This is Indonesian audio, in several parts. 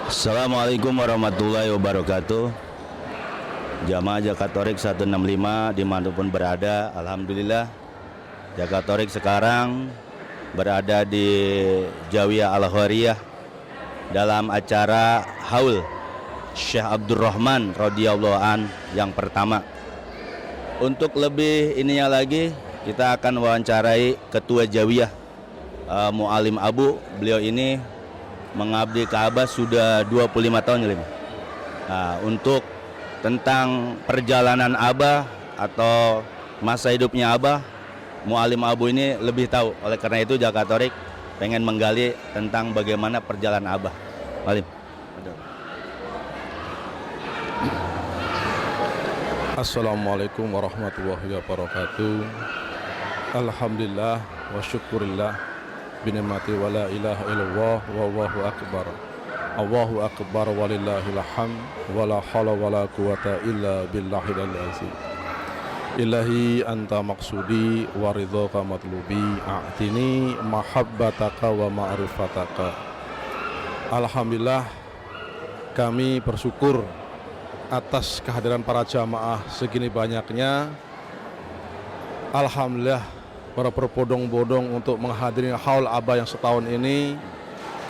Assalamualaikum warahmatullahi wabarakatuh. Jamaah Jakatorik 165 dimanapun berada, alhamdulillah Jakatorik sekarang berada di Zawiyah Al-Khairiyah dalam acara Haul Syekh Abdurrahman radhiyallahu an yang pertama. Untuk lebih ininya lagi, kita akan wawancarai Ketua Zawiyah Mu'alim Abu. Beliau ini mengabdi ke Abah sudah 25 tahun ya, Lim. Nah, untuk tentang perjalanan Abah atau masa hidupnya Abah, Mu'alim Abu ini lebih tahu. Oleh karena itu Jakatorik pengen menggali tentang bagaimana perjalanan Abah. Mu'alim. Assalamualaikum warahmatullahi wabarakatuh. Alhamdulillah wa syukurillah binikmati wa la ilaha illallah wallahu akbar. Allahu akbar walillahil hamd wa la haula wa la quwata illa billahil azim. Ilahi anta maksudi wa ridhaka matlubi a'tini mahabbataka wa ma'rifataka. Alhamdulillah, kami bersyukur atas kehadiran para jamaah segini banyaknya. Alhamdulillah, para berbondong-bondong untuk menghadiri haul Abah yang setahun ini.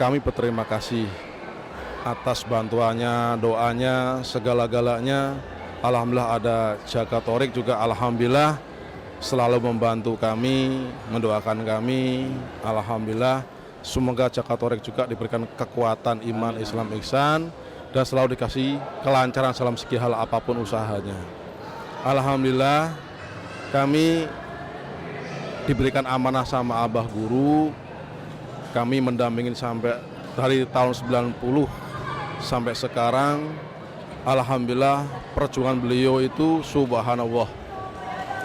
Kami berterima kasih atas bantuannya, doanya, segala-galanya. Alhamdulillah ada Jakatorik juga, alhamdulillah selalu membantu kami, mendoakan kami. Alhamdulillah, semoga Jakatorik juga diberikan kekuatan iman, Islam, ihsan, dan selalu dikasih kelancaran dalam segi hal apapun usahanya. Alhamdulillah, kami diberikan amanah sama Abah Guru. Kami mendampingin sampai dari tahun 90 sampai sekarang. Alhamdulillah, perjuangan beliau itu subhanallah,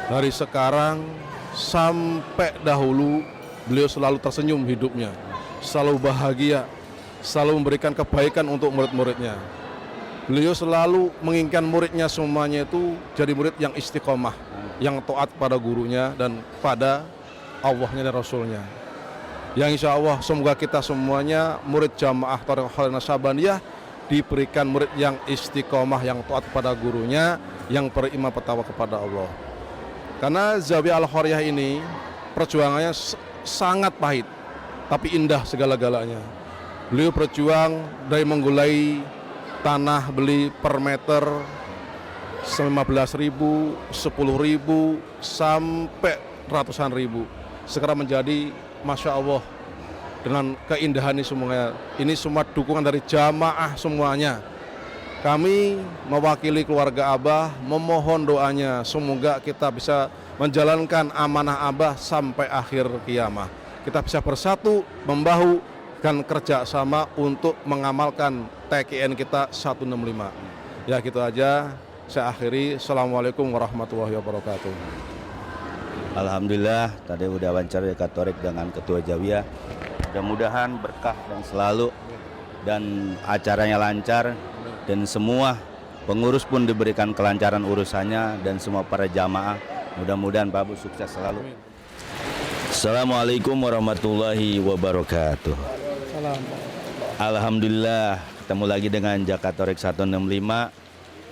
dari sekarang sampai dahulu beliau selalu tersenyum hidupnya, selalu bahagia, selalu memberikan kebaikan untuk murid-muridnya. Beliau selalu menginginkan muridnya semuanya itu jadi murid yang istiqomah, yang taat pada gurunya dan pada Allahnya dan Rasulnya. Yang insya Allah semoga kita semuanya murid jamaah Thariqah Khairiyah Naksabandiyah diberikan murid yang istiqomah, yang taat pada gurunya, yang beriman bertakwa kepada Allah. Karena Zawiyah Al-Khairiyah ini perjuangannya sangat pahit tapi indah segala-galanya. Beliau berjuang dari menggulai tanah beli per meter 15.000, 10.000 sampai ratusan ribu. Sekarang menjadi Masya Allah dengan keindahan ini semuanya. Ini semua dukungan dari jamaah semuanya. Kami mewakili keluarga Abah memohon doanya semoga kita bisa menjalankan amanah Abah sampai akhir kiamah. Kita bisa bersatu, membahu, dan kerjasama untuk mengamalkan TKN kita 165. Ya gitu aja, saya akhiri. Assalamualaikum warahmatullahi wabarakatuh. Alhamdulillah, tadi udah wawancara Jakatorik dengan Ketua Zawiyah. Mudah-mudahan berkah dan selalu, dan acaranya lancar, dan semua pengurus pun diberikan kelancaran urusannya, dan semua para jamaah mudah-mudahan Pak Bu sukses selalu. Assalamualaikum warahmatullahi wabarakatuh. Alhamdulillah, ketemu lagi dengan Jakatorik 165.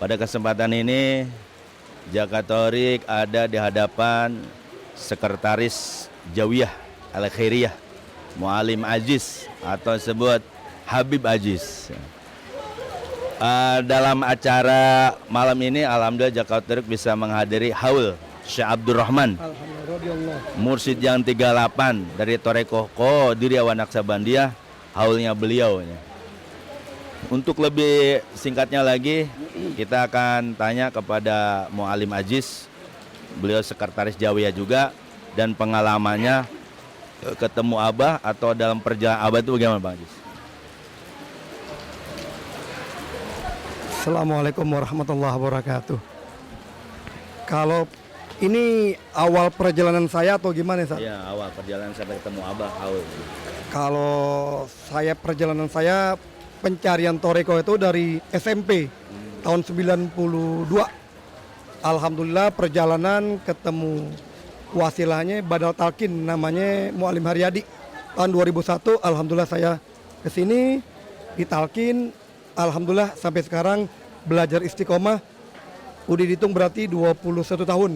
Pada kesempatan ini Jakatorik ada di hadapan Sekretaris Zawiyah Al-Khairiyah Mu'alim Aziz atau sebut Habib Aziz. Dalam acara malam ini alhamdulillah Jakatorik bisa menghadiri haul Syekh Abdurrahman Mursyid yang 38 dari Thariqah Qadiriyah Naksabandiyah, haulnya beliau. Untuk lebih singkatnya lagi, kita akan tanya kepada Mu'alim Aziz. Beliau sekretaris Zawiyah juga, dan pengalamannya ketemu Abah atau dalam perjalanan Abah itu bagaimana, Bang Aziz? Assalamualaikum warahmatullahi wabarakatuh. Kalau ini awal perjalanan saya atau gimana, Sa? Ya, awal perjalanan sampai ketemu Abah, haul. Kalau perjalanan saya pencarian Thariqah itu dari SMP tahun 92. Alhamdulillah perjalanan ketemu wasilahnya Badal Talqin, namanya Mu'alim Haryadi. Tahun 2001 alhamdulillah saya kesini ditalkin, Alhamdulillah sampai sekarang belajar istiqomah udah dihitung berarti 21 tahun.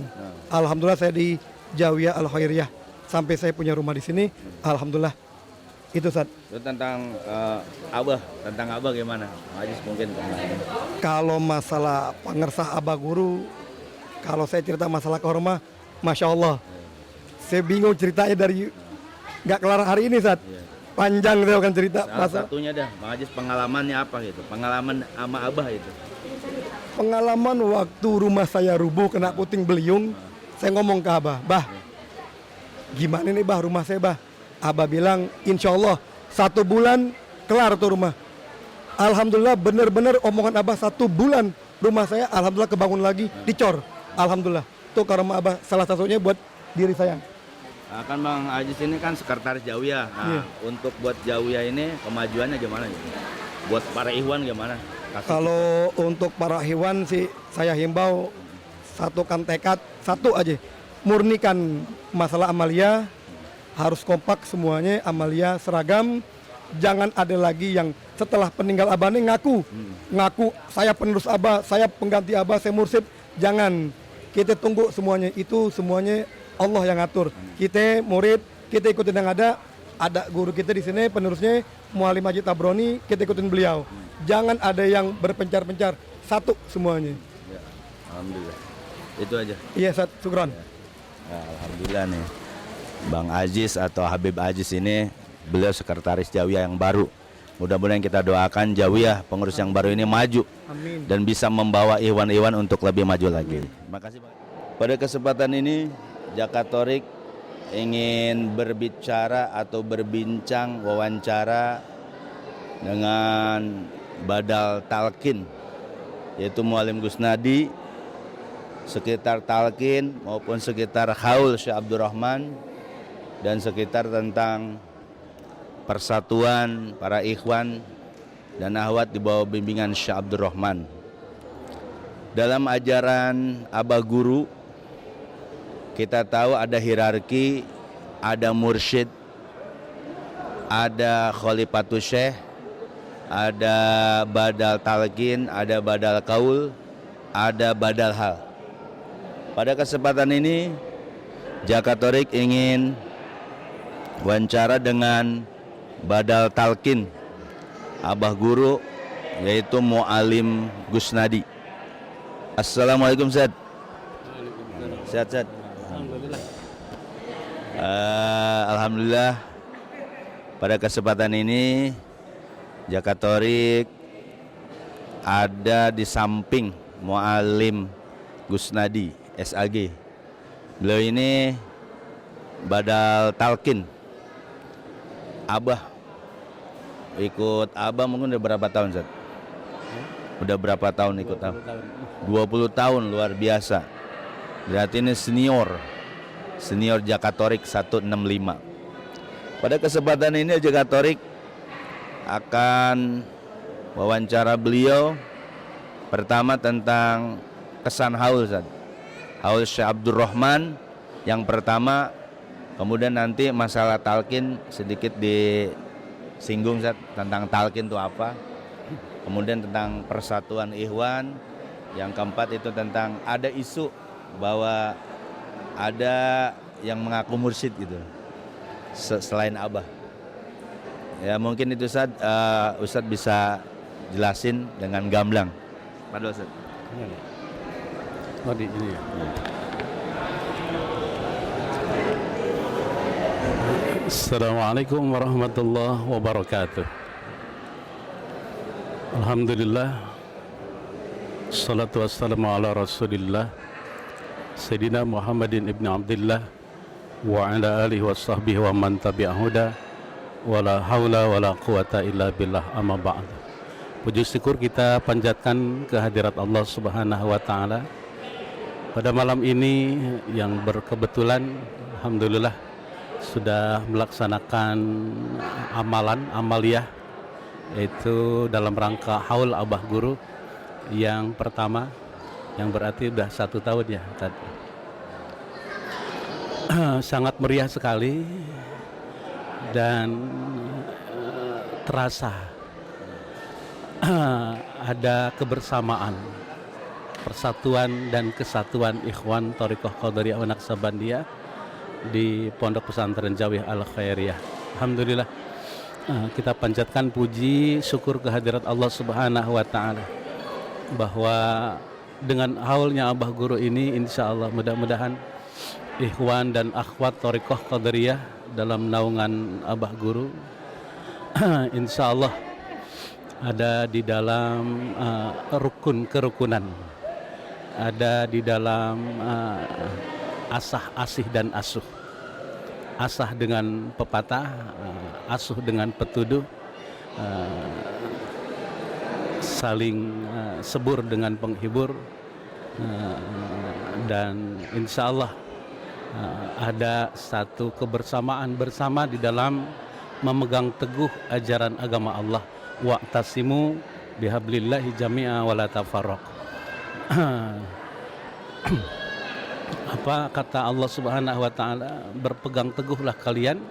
Alhamdulillah saya di Jawiyah Al Khairiyah sampai saya punya rumah di sini. Alhamdulillah. Itu Ustaz. Itu tentang tentang Abah gimana? Majis mungkin Kalau masalah pengersah Abah Guru, kalau saya cerita masalah korma, Masya Allah. Saya bingung ceritanya dari nggak kelar hari ini Ustaz. Panjang saya akan cerita. Salah satunya dah, Majis pengalamannya apa gitu? Pengalaman sama Abah itu. Pengalaman waktu rumah saya rubuh kena puting beliung, saya ngomong ke Abah, Bah, gimana nih Bah rumah saya Bah? Abah bilang, insya Allah 1 bulan kelar tuh rumah. Alhamdulillah bener-bener omongan Abah 1 bulan rumah saya, alhamdulillah kebangun lagi, dicor. Alhamdulillah. Tuh karena Abah salah satunya buat diri saya. Kan Bang Ajis ini kan sekretaris Jawiyah. Nah, untuk buat Jawiyah ini kemajuannya gimana gitu? Buat para ikhwan gimana? Kalau untuk para hewan sih saya himbau satukan tekad satu aja, murnikan masalah amalia, harus kompak semuanya, amalia seragam, jangan ada lagi yang setelah peninggal Abah ini ngaku saya penerus Abah, saya pengganti Abah, saya mursyid, jangan. Kita tunggu semuanya, itu semuanya Allah yang ngatur. Kita murid, kita ikutin yang ada guru kita di sini penerusnya Muallim Haji Tabroni, kita ikutin beliau. Jangan ada yang berpencar-pencar, satu semuanya. Ya, alhamdulillah. Itu aja. Iya, Ustaz, syukran. Ya, alhamdulillah nih. Bang Ajis atau Habib Ajis ini beliau sekretaris Jawiyah yang baru. Mudah-mudahan kita doakan Jawiyah pengurus yang baru ini maju. Amin. Dan bisa membawa ikhwan-ikhwan untuk lebih maju lagi. Terima kasih Pak. Pada kesempatan ini Jakatorik ingin berbicara atau berbincang wawancara dengan Badal Talqin, yaitu Muallim Gusnadi, sekitar Talqin maupun sekitar Haul Syekh Abdurrahman, dan sekitar tentang persatuan para ikhwan dan akhwat di bawah bimbingan Syekh Abdurrahman. Dalam ajaran Abah Guru, kita tahu ada hierarki, ada mursyid, ada khalifatus syekh, ada badal talqin, ada badal kaul, ada badal hal. Pada kesempatan ini Jakatorik ingin wawancara dengan badal talqin Abah Guru, yaitu Muallim Gusnadi. Assalamualaikum Ustaz. Sehat. Alhamdulillah. Alhamdulillah. Pada kesempatan ini Jakatorik ada di samping Muallim Gusnadi SAG. Beliau ini badal talqin. Abah ikut Abah mungkin udah berapa tahun Ustaz? Udah berapa tahun ikut Abah? 20 tahun, luar biasa. Berarti ini senior Jakatorik 165. Pada kesempatan ini Jakatorik akan wawancara beliau pertama tentang kesan haul Ustaz. Haul Syekh Abdurrahman yang pertama, kemudian nanti masalah talqin sedikit disinggung Ustaz, tentang talqin itu apa, kemudian tentang persatuan ikhwan, yang keempat itu tentang ada isu bahwa ada yang mengaku mursyid gitu selain Abah. Ya mungkin itu Ustadz bisa jelasin dengan gamblang. Padahal Ustadz. Oh di ini ya. Assalamualaikum warahmatullahi wabarakatuh. Alhamdulillah. Salatu wassalamu ala Rasulillah Sayyidina Muhammadin ibn Abdullah wa ala alihi wa sahbihi wa man tabi'ahuda wa la hawla wa la quwata illa billah, amma ba'd. Puji syukur kita panjatkan kehadirat Allah Subhanahu wa taala pada malam ini yang berkebetulan alhamdulillah sudah melaksanakan amaliyah, yaitu dalam rangka haul Abah Guru yang pertama, yang berarti sudah 1 tahun ya tadi. Sangat meriah sekali dan terasa ada kebersamaan, persatuan dan kesatuan ikhwan Thariqah Qadariyah wa Naqsabandiyah di Pondok Pesantren Jawiyah Al Khairiyah. Alhamdulillah, kita panjatkan puji syukur kehadirat Allah Subhanahu wa taala bahwa dengan haulnya Abah Guru ini, insya Allah mudah-mudahan ikhwan dan akhwat Thariqah Qadariyah dalam naungan Abah Guru insya Allah ada di dalam rukun kerukunan, ada di dalam asah, asih dan asuh. Asah dengan pepatah, asuh dengan petuduh, saling sebur dengan penghibur, dan insya Allah ada satu kebersamaan bersama di dalam memegang teguh ajaran agama Allah. Wa'tasimu bihablillahi jami'a wa la tafarraq. Apa kata Allah Subhanahu wa taala? Berpegang teguhlah kalian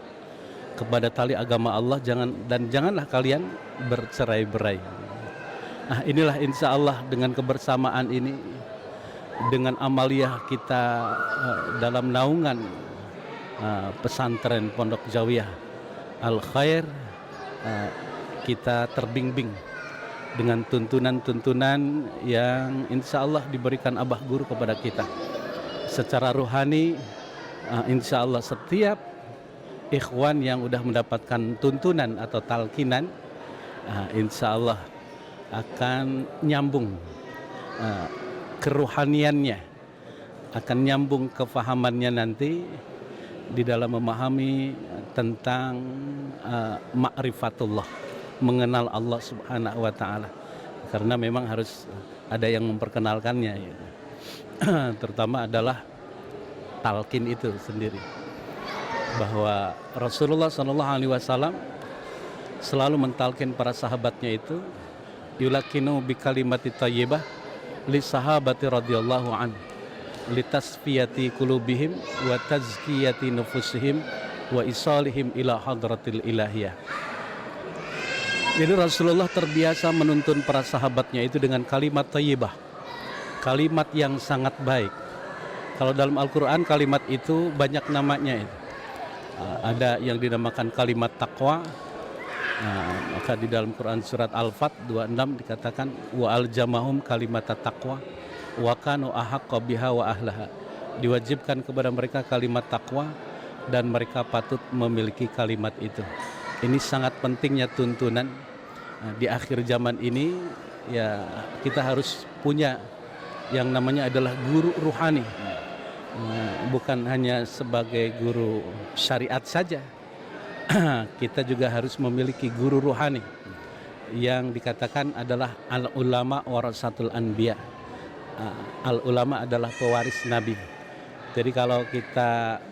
kepada tali agama Allah, janganlah kalian bercerai-berai. Nah, inilah insya Allah dengan kebersamaan ini, dengan amaliyah kita dalam naungan pesantren Pondok Jawiyah Al Khair, kita terbimbing dengan tuntunan-tuntunan yang insya Allah diberikan Abah Guru kepada kita. Secara rohani, insya Allah setiap ikhwan yang sudah mendapatkan tuntunan atau talkinan, insya Allah akan nyambung keruhaniannya, akan nyambung kefahamannya nanti di dalam memahami tentang ma'rifatullah, mengenal Allah Subhanahu wa taala. Karena memang harus ada yang memperkenalkannya, ya. Terutama adalah talqin itu sendiri, bahwa Rasulullah SAW selalu mentalkin para sahabatnya itu, yulakinu bi kalimati thayyibah li sahabati radhiyallahu an li tasfiyati qulubihim wa tazkiyati nufusihim wa isalihim ila hadratil ilahiyah. Jadi Rasulullah terbiasa menuntun para sahabatnya itu dengan kalimat thayyibah, kalimat yang sangat baik. Kalau dalam Al-Quran kalimat itu banyak namanya itu. Ada yang dinamakan kalimat taqwa. Maka di dalam Quran surat Al-Fat 26 dikatakan wa aljamahum kalimat taqwa wa kanu ahaqqa biha wa ahlaha. Diwajibkan kepada mereka kalimat takwa dan mereka patut memiliki kalimat itu. Ini sangat pentingnya tuntunan di akhir zaman ini, ya kita harus punya yang namanya adalah guru ruhani. Bukan hanya sebagai guru syariat saja, kita juga harus memiliki guru ruhani yang dikatakan adalah al-ulama warasatul anbiya. Al-ulama adalah pewaris Nabi. Jadi kalau kita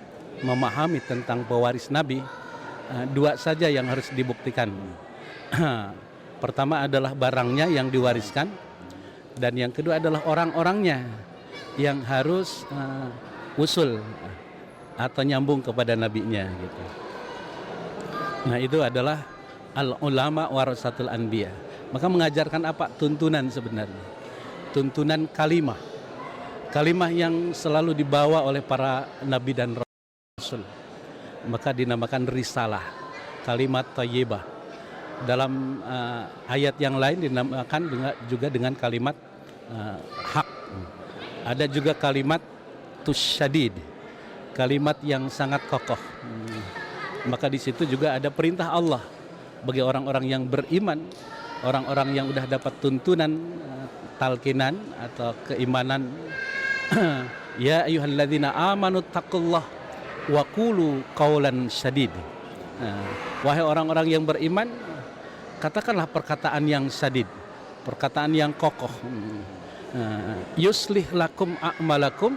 memahami tentang pewaris Nabi, dua saja yang harus dibuktikan. Pertama adalah barangnya yang diwariskan, dan yang kedua adalah orang-orangnya yang harus usul atau nyambung kepada nabinya gitu. Nah, itu adalah al-ulama warasatul anbiya. Maka mengajarkan apa? Tuntunan sebenarnya. Tuntunan kalimah. Kalimah yang selalu dibawa oleh para nabi dan rasul. Maka dinamakan risalah, kalimat thayyibah. Dalam ayat yang lain dinamakan juga dengan kalimat hak. Ada juga kalimat tusyadid, kalimat yang sangat kokoh. Maka di situ juga ada perintah Allah bagi orang-orang yang beriman, orang-orang yang sudah dapat tuntunan talkinan atau keimanan. Ya ayyuhalladzina amanu taqullah wa qulu qawlan syadid. Wahai orang-orang yang beriman, katakanlah perkataan yang syadid, perkataan yang kokoh. Yuslih lakum a'malakum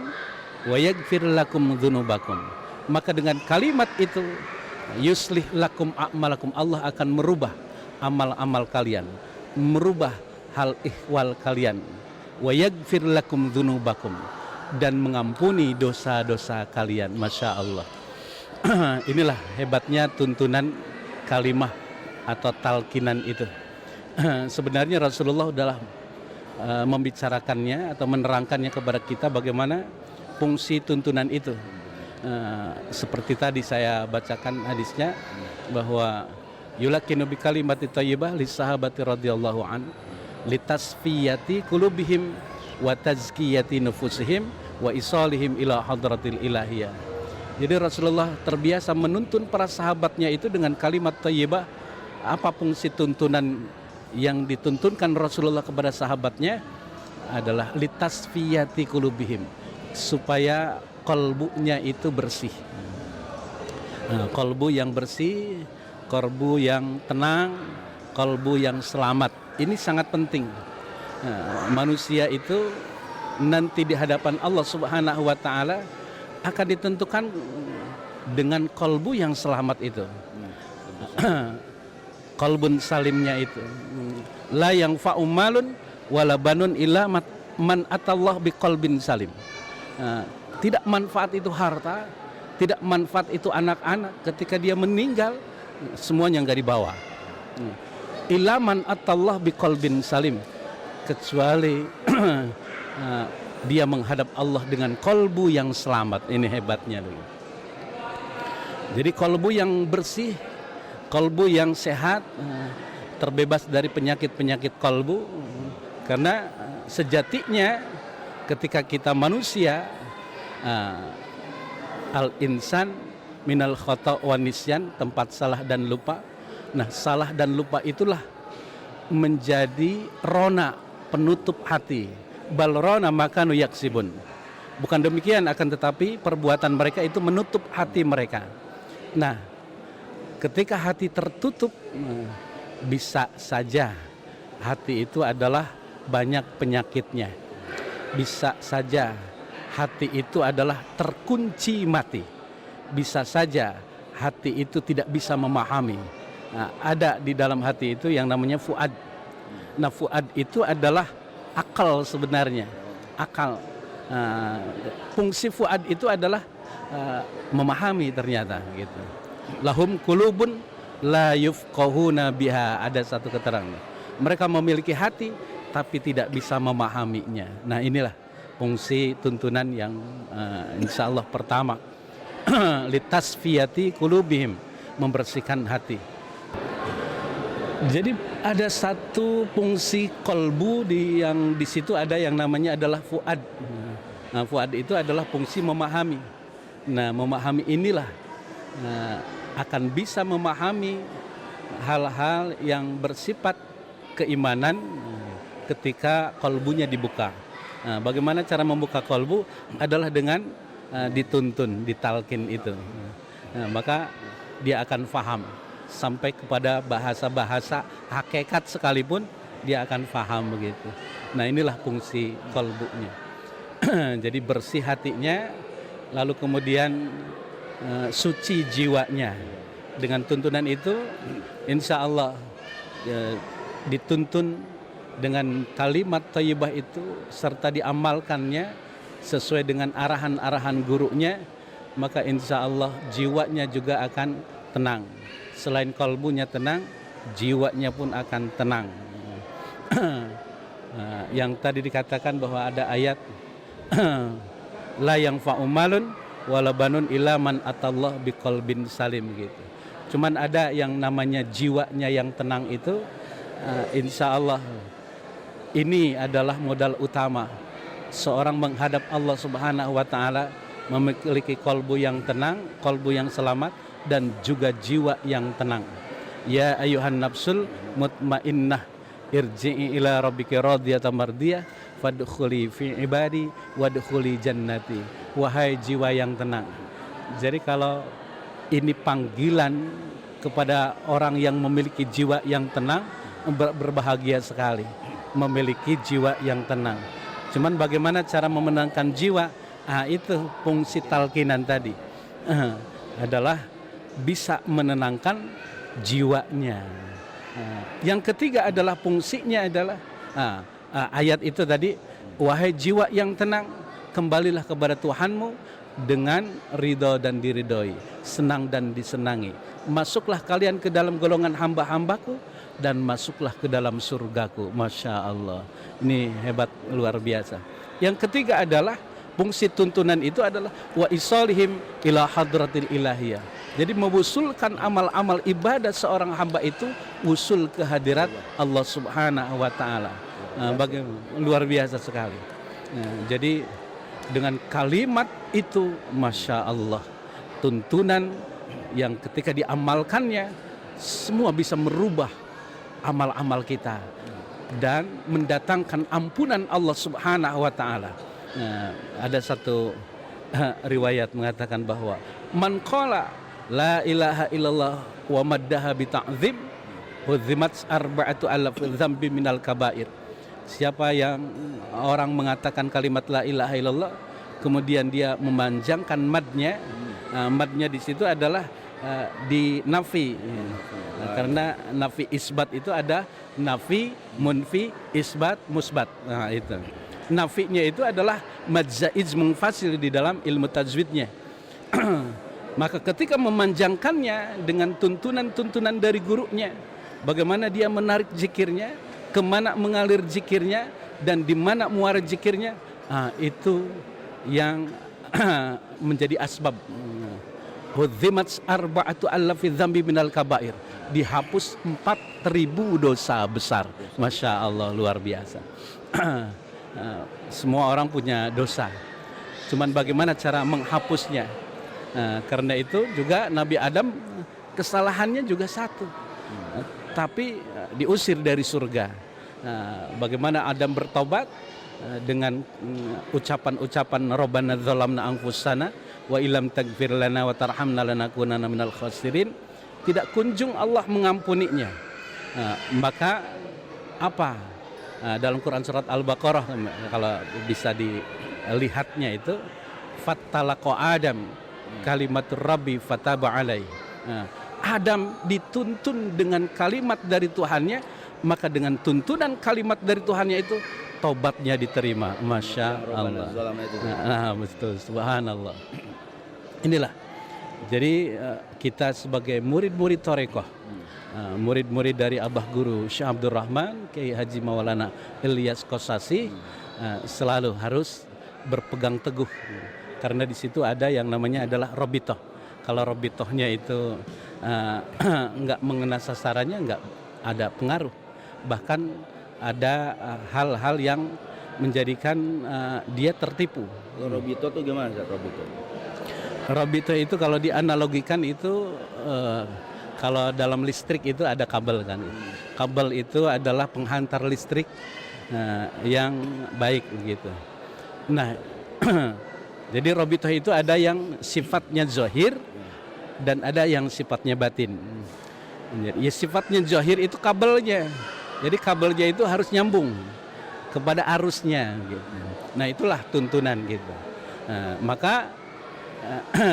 wa yaghfir lakum dzunubakum. Maka dengan kalimat itu, yuslih lakum a'malakum, Allah akan merubah amal-amal kalian, merubah hal ihwal kalian. Wa yaghfir lakum dzunubakum, dan mengampuni dosa-dosa kalian. Masya Allah. Inilah hebatnya tuntunan kalimah atau talkinan itu. sebenarnya Rasulullah adalah membicarakannya atau menerangkannya kepada kita bagaimana fungsi tuntunan itu. Seperti tadi saya bacakan hadisnya bahwa yulakinu bi kalimati thayyibah li sahabati radhiyallahu an litasfiyati qulubihim wa tazkiyati nufusihim wa isalihim ila hadratil ilahiyah. Jadi Rasulullah terbiasa menuntun para sahabatnya itu dengan kalimat thayyibah. Apa fungsi tuntunan yang dituntunkan Rasulullah kepada sahabatnya adalah litasfiyati qulubihim, supaya kalbunya itu bersih. Kalbu yang bersih, kalbu yang tenang, kalbu yang selamat. Ini sangat penting. Manusia itu nanti di hadapan Allah Subhanahu wa taala akan ditentukan dengan kalbu yang selamat itu. Qalbun salimnya itu la yang fa'umalun wala banun illa man atallah biqalbin salim. Tidak manfaat itu harta, tidak manfaat itu anak-anak, ketika dia meninggal semuanya nggak dibawa. Illa man atallah biqalbin salim, kecuali dia menghadap Allah dengan kolbu yang selamat. Ini hebatnya loh. Jadi kolbu yang bersih, kolbu yang sehat, terbebas dari penyakit-penyakit kolbu. Karena sejatinya ketika kita manusia, al-insan minal khata' wa nisyan, tempat salah dan lupa. Nah, salah dan lupa itulah menjadi rona, penutup hati. Bal rona makanu yaksibun. Bukan demikian, akan tetapi perbuatan mereka itu menutup hati mereka. Nah, ketika hati tertutup, bisa saja hati itu adalah banyak penyakitnya. Bisa saja hati itu adalah terkunci mati. Bisa saja hati itu tidak bisa memahami. Nah, ada di dalam hati itu yang namanya fuad. Nah, fuad itu adalah akal sebenarnya. Akal. Fungsi fuad itu adalah memahami ternyata gitu. Lahum qulubun la yufqahuna biha, ada satu keterangan. Mereka memiliki hati tapi tidak bisa memahaminya. Nah, inilah fungsi tuntunan yang insya Allah pertama. Litasfiyati qulubihim, membersihkan hati. Jadi ada satu fungsi kolbu yang di situ ada yang namanya adalah fuad. Nah, fuad itu adalah fungsi memahami. Nah, memahami inilah akan bisa memahami hal-hal yang bersifat keimanan ketika kolbunya dibuka. Nah, bagaimana cara membuka kolbu adalah dengan dituntun, ditalkin itu. Nah, maka dia akan faham. Sampai kepada bahasa-bahasa hakikat sekalipun dia akan faham begitu. Nah, inilah fungsi kolbunya. Jadi bersih hatinya, lalu kemudian suci jiwanya. Dengan tuntunan itu insya Allah dituntun dengan kalimat thayyibah itu serta diamalkannya sesuai dengan arahan-arahan gurunya, maka insya Allah jiwanya juga akan tenang. Selain kalbunya tenang, jiwanya pun akan tenang. Yang tadi dikatakan bahwa ada ayat la yang fa'umalun wala banun illa man atallah biqalbin salim gitu. Cuman ada yang namanya jiwanya yang tenang itu, insya Allah ini adalah modal utama. Seorang menghadap Allah Subhanahu wa taala memiliki kalbu yang tenang, kalbu yang selamat, dan juga jiwa yang tenang. Ya ayuhan nafsul mutmainnah irji'i ila rabbiki radiyatan mardiyah fadkhuli fi ibadi wadkhuli jannati. Wahai jiwa yang tenang. Jadi kalau ini panggilan kepada orang yang memiliki jiwa yang tenang, berbahagia sekali memiliki jiwa yang tenang. Cuman bagaimana cara memenangkan jiwa? Itu fungsi talkinan tadi. Adalah bisa menenangkan jiwanya. Yang ketiga adalah fungsinya adalah ayat itu tadi, wahai jiwa yang tenang, kembalilah kepada Tuhanmu dengan ridho dan diridhoi, senang dan disenangi. Masuklah kalian ke dalam golongan hamba-hambaku dan masuklah ke dalam surgaku. Masya Allah, ini hebat, luar biasa. Yang ketiga adalah fungsi tuntunan itu adalah wa isalihim ila hadratil ilahiyah. Jadi mewusulkan amal-amal ibadah seorang hamba itu usul ke hadirat Allah Subhanahu wa taala. Luar biasa sekali. Jadi dengan kalimat itu, Masya Allah, tuntunan yang ketika diamalkannya semua bisa merubah amal-amal kita dan mendatangkan ampunan Allah Subhanahu wa taala. Ada satu riwayat mengatakan bahwa man qala la ilaha illallah wa maddaha bi ta'zim hudzimat arba'atu alaf dzambi minal kabair. Siapa yang orang mengatakan kalimat la ilaha illallah kemudian dia memanjangkan madnya, madnya di situ adalah di nafi, karena nafi isbat itu ada nafi, munfi, isbat, musbat. Nah, itu nafinya itu adalah mad zaiz munfasil di dalam ilmu tajwidnya. Maka ketika memanjangkannya dengan tuntunan-tuntunan dari gurunya, bagaimana dia menarik zikirnya, kemana mengalir zikirnya, dan di mana muara zikirnya, itu yang menjadi asbab. Hudzimat arba'atu alafi dzambi minal kabair. Dihapus 4.000 dosa besar. Masya Allah, luar biasa. Semua orang punya dosa. Cuman bagaimana cara menghapusnya? Karena itu juga Nabi Adam kesalahannya juga satu. Tapi diusir dari surga. Bagaimana Adam bertobat? Dengan ucapan-ucapan Rabbana dzalamna anfusana wa illam taghfir lana wa tarhamna lanakunanna minal khasirin, tidak kunjung Allah mengampuninya. Maka apa? Dalam Quran surat Al-Baqarah kalau bisa dilihatnya itu fattalaqa Adam kalimatur rabbi fataba alaihi. Adam dituntun dengan kalimat dari Tuhannya, maka dengan tuntunan kalimat dari Tuhannya itu tobatnya diterima. Masya Allah. Betul, subhanallah. Inilah, jadi kita sebagai murid-murid Thariqah, murid-murid dari Abah Guru Syekh Abdul Rahman Kiai Haji Maulana Ilyas Kosasi, selalu harus berpegang teguh, karena di situ ada yang namanya adalah robitoh. Kalau robitohnya itu nggak mengena sasarannya, nggak ada pengaruh, bahkan ada hal-hal yang menjadikan dia tertipu. Robito tuh gimana Ustaz? Robito itu kalau dianalogikan itu kalau dalam listrik itu ada kabel kan. Kabel itu adalah penghantar listrik yang baik gitu. Nah, jadi robito itu ada yang sifatnya zahir dan ada yang sifatnya batin. Ya, sifatnya zahir itu kabelnya. Jadi kabelnya itu harus nyambung kepada arusnya gitu. Nah, itulah tuntunan gitu. Maka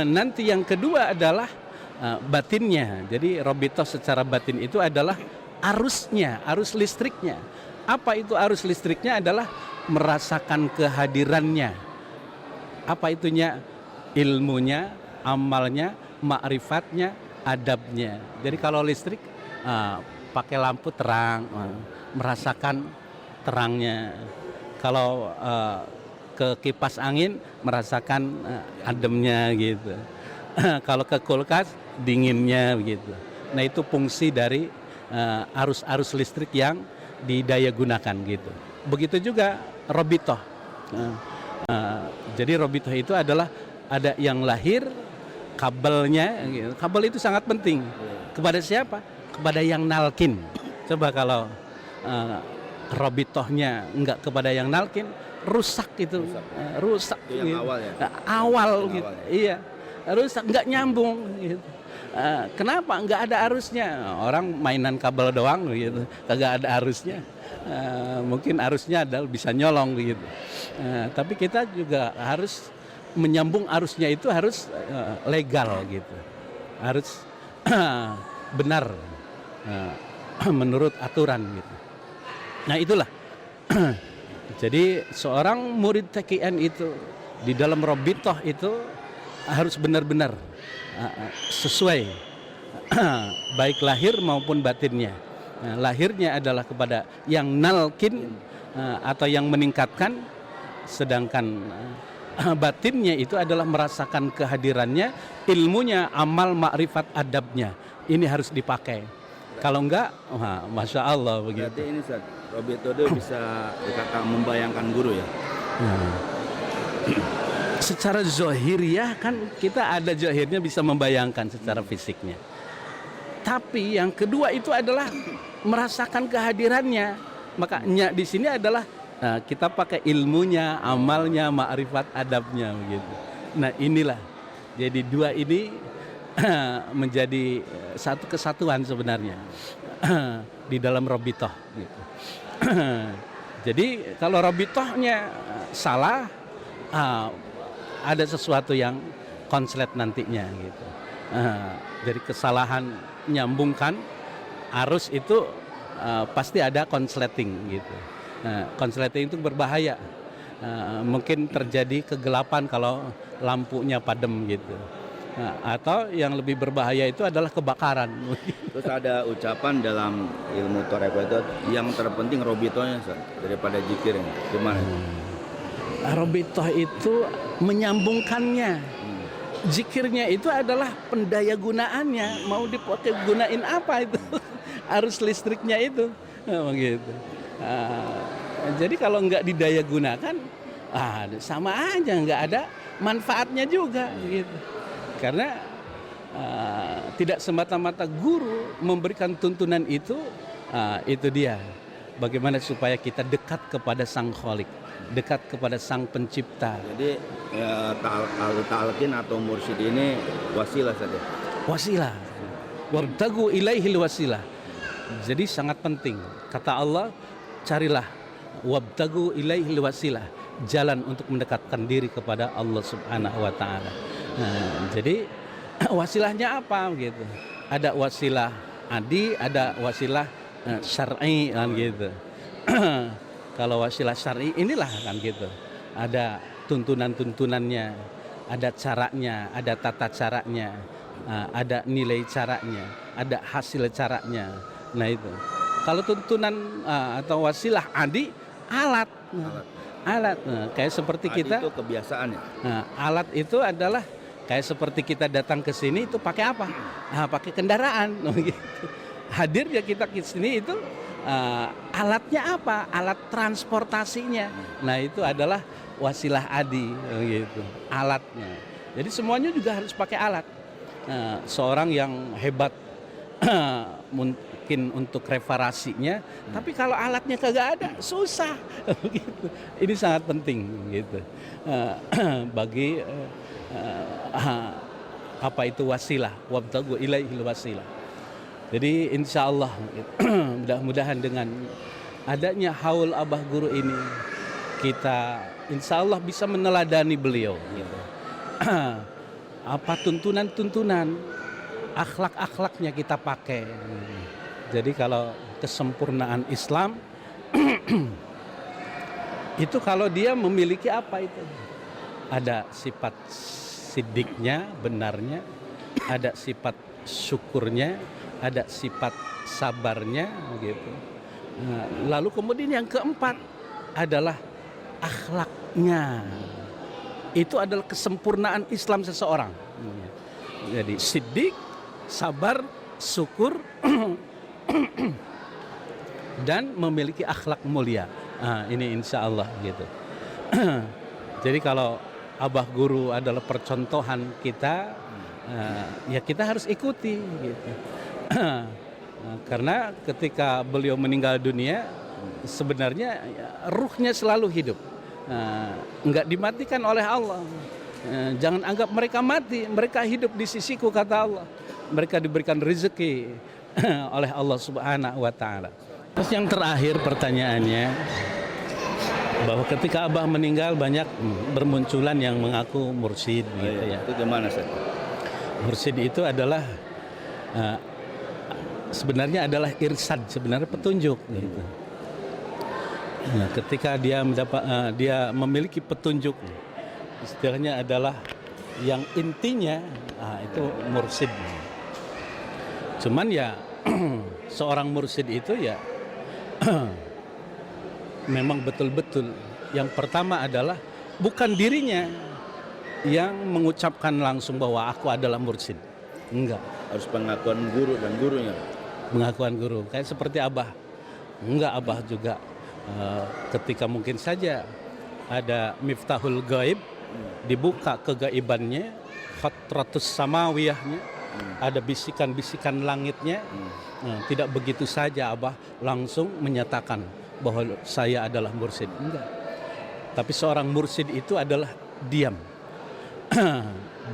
nanti yang kedua adalah batinnya. Jadi robito secara batin itu adalah arusnya, arus listriknya. Apa itu arus listriknya? Adalah merasakan kehadirannya. Apa itunya? Ilmunya, amalnya, ma'rifatnya, adabnya. Jadi kalau listrik pakai lampu terang, merasakan terangnya. Kalau ke kipas angin merasakan ademnya gitu. Kalau ke kulkas dinginnya begitu. Nah, itu fungsi dari arus-arus listrik yang didaya gunakan gitu. Begitu juga robitoh. Jadi robitoh itu adalah ada yang lahir kabelnya. Gitu. Kabel itu sangat penting. Kepada siapa? Kepada yang nalkin. Coba kalau robitohnya enggak kepada yang nalkin, rusak itu. Rusak itu yang gitu. awal ya? Awal gitu. Iya. Rusak, enggak nyambung gitu. Kenapa? Enggak ada arusnya. Orang mainan kabel doang gitu. Kagak ada arusnya. Mungkin arusnya adalah bisa nyolong gitu. Tapi kita juga harus menyambung arusnya itu harus legal gitu. Harus benar. Menurut aturan gitu. Nah, itulah. Jadi seorang murid TKN itu di dalam robitoh itu harus benar-benar sesuai baik lahir maupun batinnya. lahirnya adalah kepada yang nalkin atau yang meningkatkan, sedangkan batinnya itu adalah merasakan kehadirannya, ilmunya, amal, makrifat, adabnya. Ini harus dipakai. Kalau enggak, masya Allah begitu. Berarti ini Ustaz, Robito itu bisa dikata membayangkan guru ya. Secara zohiriah kan kita ada zohirnya bisa membayangkan secara fisiknya. Tapi yang kedua itu adalah merasakan kehadirannya. Makanya di sini adalah kita pakai ilmunya, amalnya, makrifat, adabnya begitu. Nah inilah, jadi dua ini menjadi satu kesatuan sebenarnya di dalam robitoh. Gitu. Jadi kalau robitohnya salah, ada sesuatu yang konslet nantinya gitu. Jadi kesalahan nyambungkan arus itu pasti ada konsleting gitu. Konsleting itu berbahaya. Mungkin terjadi kegelapan kalau lampunya padam gitu. Atau yang lebih berbahaya itu adalah kebakaran. Terus ada ucapan dalam ilmu Toreko itu yang terpenting robitonya Ustaz, daripada zikirnya. Gimana? Robitoh itu menyambungkannya. Zikirnya itu adalah pendaya gunaannya. Mau dipakai gunain apa itu? Arus listriknya itu. Begitu. Jadi kalau nggak didaya gunakan, sama aja, nggak ada manfaatnya juga. Gitu. Karena tidak semata-mata guru memberikan tuntunan itu dia. Bagaimana supaya kita dekat kepada Sang Khalik, dekat kepada Sang Pencipta. Jadi talqin atau mursyid ini wasilah saja. Wasilah. Wabtagu ilaihil wasilah. Jadi sangat penting. Kata Allah, carilah wabtagu ilaihil wasilah, jalan untuk mendekatkan diri kepada Allah Subhanahu wa taala. Jadi wasilahnya apa gitu? Ada wasilah adi, ada wasilah syar'i kan gitu. Kalau wasilah syar'i inilah kan gitu. Ada tuntunan-tuntunannya, ada caranya, ada tata caranya, ada nilai caranya, ada hasil caranya. Nah itu. Kalau tuntunan atau wasilah adi, alat. Kayak seperti Adi kita. itu kebiasaan ya. Alat itu adalah kayak seperti kita datang ke sini itu pakai apa? Pakai kendaraan. Gitu. Hadir ya kita ke sini itu alatnya apa? Alat transportasinya. Nah itu adalah wasilah adi, gitu. Alatnya. Jadi semuanya juga harus pakai alat. Seorang yang hebat mungkin untuk reparasinya, tapi kalau alatnya kagak ada susah. Gitu. Ini sangat penting gitu bagi apa itu wasilah, wabtagu ilaihil wasilah. Jadi insya Allah mudah-mudahan dengan adanya haul Abah Guru ini kita insya Allah bisa meneladani beliau gitu. Apa tuntunan-tuntunan, akhlak-akhlaknya kita pakai. Jadi kalau kesempurnaan Islam itu kalau dia memiliki apa itu? Ada sifat sidiknya, benarnya, ada sifat syukurnya, ada sifat sabarnya gitu. Lalu kemudian yang keempat adalah akhlaknya. Itu adalah kesempurnaan Islam seseorang. Jadi siddiq, sabar, syukur dan memiliki akhlak mulia. Ini insya Allah gitu. Jadi kalau Abah Guru adalah percontohan kita, ya kita harus ikuti gitu. Karena ketika beliau meninggal dunia, sebenarnya ruhnya selalu hidup, enggak dimatikan oleh Allah. Jangan anggap mereka mati, mereka hidup di sisiku kata Allah. Mereka diberikan rezeki oleh Allah Subhanahu wa taala. Terus yang terakhir pertanyaannya, bahwa ketika Abah meninggal banyak bermunculan yang mengaku mursyid gitu ya. Itu gimana Ustaz? Mursyid itu adalah sebenarnya adalah irsyad, sebenarnya petunjuk gitu. Nah, ketika dia memiliki petunjuk, istilahnya adalah yang intinya itu mursyid. Cuman ya seorang mursyid itu ya memang betul-betul yang pertama adalah bukan dirinya yang mengucapkan langsung bahwa aku adalah mursyid. Enggak. Harus pengakuan guru dan gurunya. Pengakuan guru. Kayak seperti Abah. Enggak, Abah juga ketika mungkin saja ada miftahul gaib, dibuka kegaibannya, khatratus samawiyahnya, ada bisikan-bisikan langitnya. Tidak begitu saja Abah langsung menyatakan bahwa saya adalah mursyid. Enggak. Tapi seorang mursyid itu adalah diam.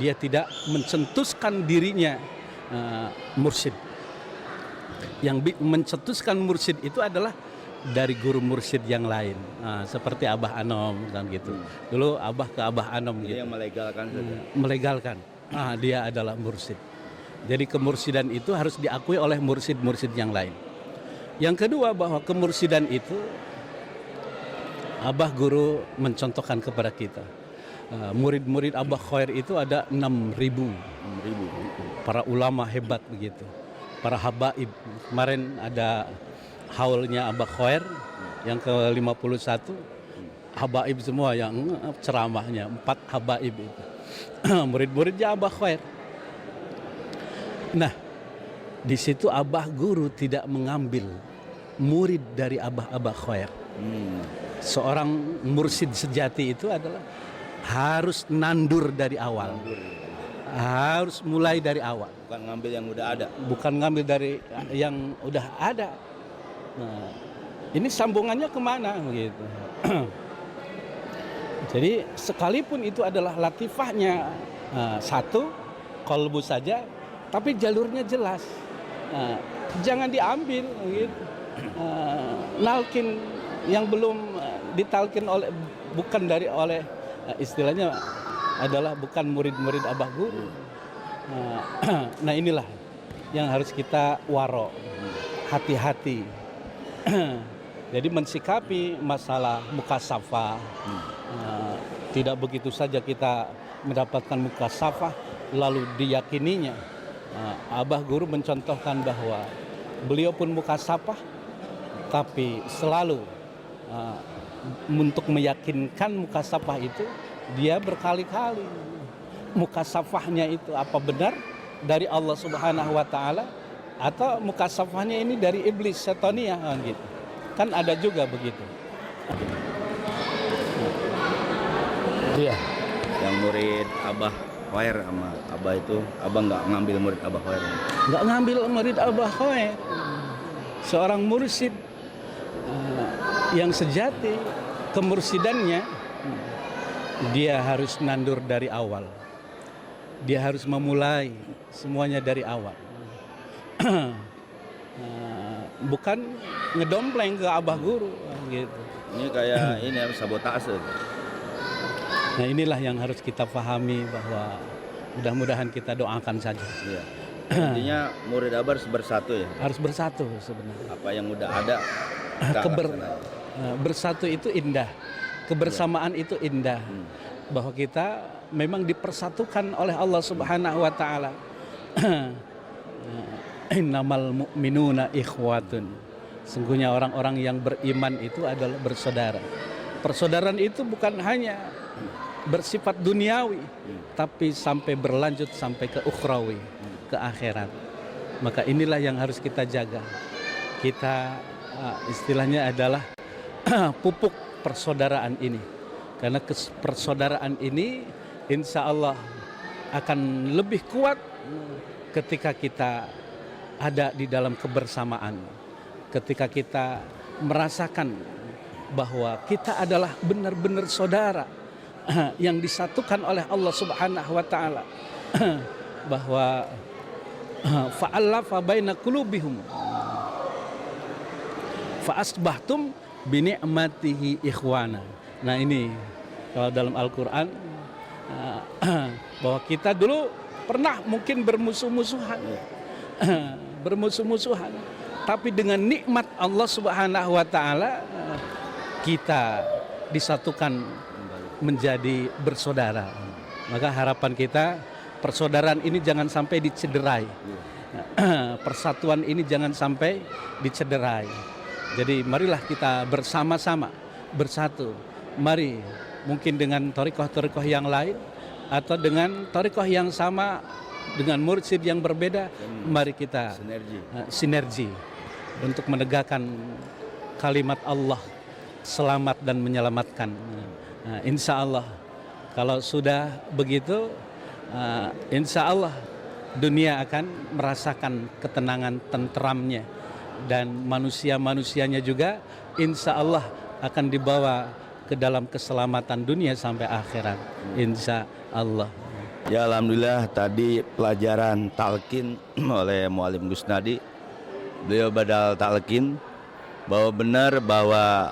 Dia tidak mencetuskan dirinya mursyid. Yang mencetuskan mursyid itu adalah dari guru mursyid yang lain. Seperti Abah Anom kan gitu. Dulu Abah ke Abah Anom gitu. Dia yang melegalkan saja. Melegalkan. Dia adalah mursyid. Jadi kemursidan itu harus diakui oleh mursyid-mursyid yang lain. Yang kedua, bahwa kemursidan itu Abah guru mencontohkan kepada kita. Murid-murid Abah Khair itu ada 6.000. Para ulama hebat begitu. Para habaib. Kemarin ada haulnya Abah Khair yang ke-51. Habaib semua yang ceramahnya. 4 habaib itu. Murid-muridnya Abah Khair. Nah, di situ Abah guru tidak mengambil murid dari Abah Khair. Seorang mursyid sejati itu adalah harus nandur dari awal. Harus mulai dari awal. Bukan ngambil yang udah ada. Bukan ngambil dari yang udah ada. Nah, ini sambungannya kemana gitu. Jadi sekalipun itu adalah latifahnya satu, kolbu saja, tapi jalurnya jelas. Jangan diambil gitu. Nalkin yang belum ditalkin oleh, bukan dari oleh istilahnya adalah bukan murid-murid Abah guru. Nah inilah yang harus kita waro, hati-hati. Jadi mensikapi masalah mukasafah, tidak begitu saja kita mendapatkan mukasafah lalu diyakininya. Abah guru mencontohkan bahwa beliau pun mukasafah, tapi selalu untuk meyakinkan mukasafah itu dia berkali-kali. Mukasafahnya itu apa benar dari Allah Subhanahu wa taala atau mukasafahnya ini dari iblis setaniyah gitu. Kan ada juga begitu. Iya. Yang murid Abah Khair sama Abah itu, Abah nggak ngambil murid Abah Khair. Nggak ngambil murid Abah Khair. Seorang mursyid yang sejati, kemursidannya dia harus nandur dari awal. Dia harus memulai semuanya dari awal. Bukan ngedompleng ke Abah guru gitu. Ini kayak ini sabotase. Nah inilah yang harus kita pahami, bahwa mudah-mudahan kita doakan saja. Iya. Intinya murid Abah harus bersatu ya. Harus bersatu sebenarnya. Apa yang udah ada bersatu itu indah. Kebersamaan itu indah. Bahwa kita memang dipersatukan oleh Allah Subhanahu wa taala. Innamal mu'minuna ikhwatun. Sungguhnya orang-orang yang beriman itu adalah bersaudara. Persaudaraan itu bukan hanya bersifat duniawi, tapi sampai berlanjut sampai ke ukhrawi, ke akhirat. Maka inilah yang harus kita jaga. Kita istilahnya adalah pupuk persaudaraan ini. Karena persaudaraan ini insya Allah akan lebih kuat ketika kita ada di dalam kebersamaan. Ketika kita merasakan bahwa kita adalah benar-benar saudara yang disatukan oleh Allah Subhanahu wa taala. Bahwa fa'alafa baina qulubihim fa asbahtum bi ni'matihi ikhwana. Nah ini kalau dalam Al-Qur'an bahwa kita dulu pernah mungkin bermusuh-musuhan. Bermusuh-musuhan, tapi dengan nikmat Allah Subhanahu wa taala kita disatukan menjadi bersaudara. Maka harapan kita persaudaraan ini jangan sampai dicederai. persatuan ini jangan sampai dicederai. Jadi marilah kita bersama-sama bersatu. Mari mungkin dengan thariqah-thariqah yang lain atau dengan thariqah yang sama dengan mursyid yang berbeda, mari kita sinergi untuk menegakkan kalimat Allah, selamat dan menyelamatkan. Insya Allah kalau sudah begitu, insya Allah dunia akan merasakan ketenangan tentramnya, dan manusia-manusianya juga insya Allah akan dibawa ke dalam keselamatan dunia sampai akhirat, insya Allah. Ya alhamdulillah tadi pelajaran talqin oleh Muallim Gusnadi. Beliau badal talqin bahwa benar bahwa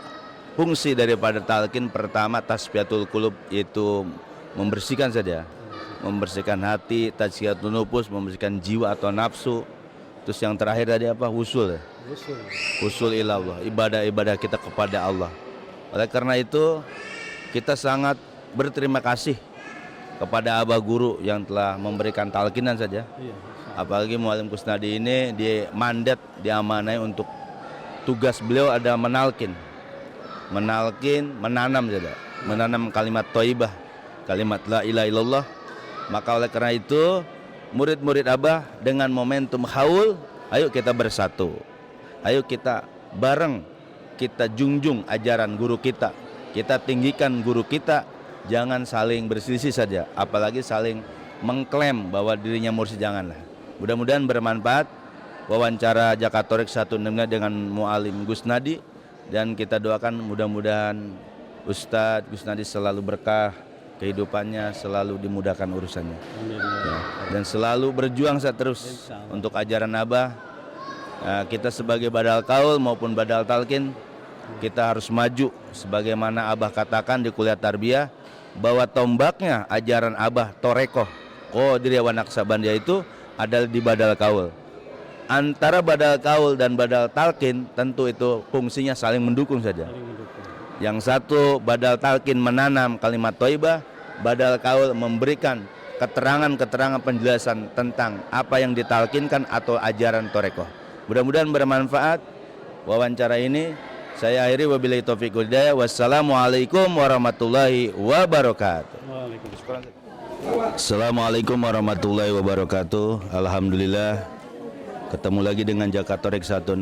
fungsi daripada talqin pertama tasfiyatul qulub, yaitu membersihkan saja, membersihkan hati, tazkiyatun nufus, membersihkan jiwa atau nafsu. Terus yang terakhir tadi apa? Wusul. Wusul ilallah, ibadah-ibadah kita kepada Allah. Oleh karena itu kita sangat berterima kasih kepada abah guru yang telah memberikan talqinan saja. Apalagi Muallim Gusnadi ini dia mandat, diamanai untuk tugas beliau ada menalkin, menanam saja, menanam kalimat thayyibah, kalimat la ilaha illallah. Maka oleh karena itu murid-murid abah dengan momentum haul, ayo kita bersatu, ayo kita bareng, kita junjung ajaran guru kita tinggikan guru kita. Jangan saling berselisih saja, apalagi saling mengklaim bahwa dirinya mursyid, janganlah. Mudah-mudahan bermanfaat wawancara Jakatorik 165 dengan Muallim Gusnadi, dan kita doakan mudah-mudahan Ustadz Gusnadi selalu berkah kehidupannya, selalu dimudahkan urusannya. Ya, dan selalu berjuang terus untuk ajaran Abah. Kita sebagai badal kaul maupun badal talqin, kita harus maju sebagaimana Abah katakan di kuliah tarbiyah, bahwa tombaknya ajaran Abah Torekoh Qadiriyah wa Naqsabandiyah itu adalah di badal kaul. Antara badal kaul dan badal talqin tentu itu fungsinya saling mendukung saja. Yang satu badal talqin menanam kalimat thayyibah, badal kaul memberikan keterangan-keterangan penjelasan tentang apa yang ditalkinkan atau ajaran Torekoh. Mudah-mudahan bermanfaat wawancara ini. Saya akhiri wabillahi taufiq wal hidayah. Wassalamualaikum warahmatullahi wabarakatuh. Assalamualaikum warahmatullahi wabarakatuh. Alhamdulillah ketemu lagi dengan Jakatorik 165.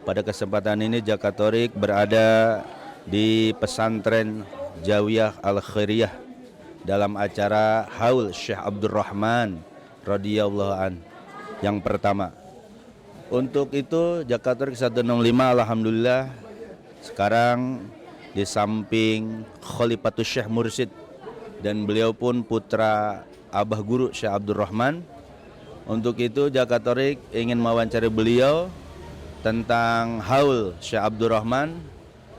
Pada kesempatan ini Jakatorik berada di pesantren Jawiyah Al-Khairiyah dalam acara Haul Syekh Abdurrahman radhiyallahu an yang pertama. Untuk itu Jakatorik 165 alhamdulillah sekarang di samping Khalifatus Syekh Mursyid, dan beliau pun putra Abah Guru Syekh Abdurrahman. Untuk itu Jakatorik ingin mewawancari beliau tentang haul Syekh Abdurrahman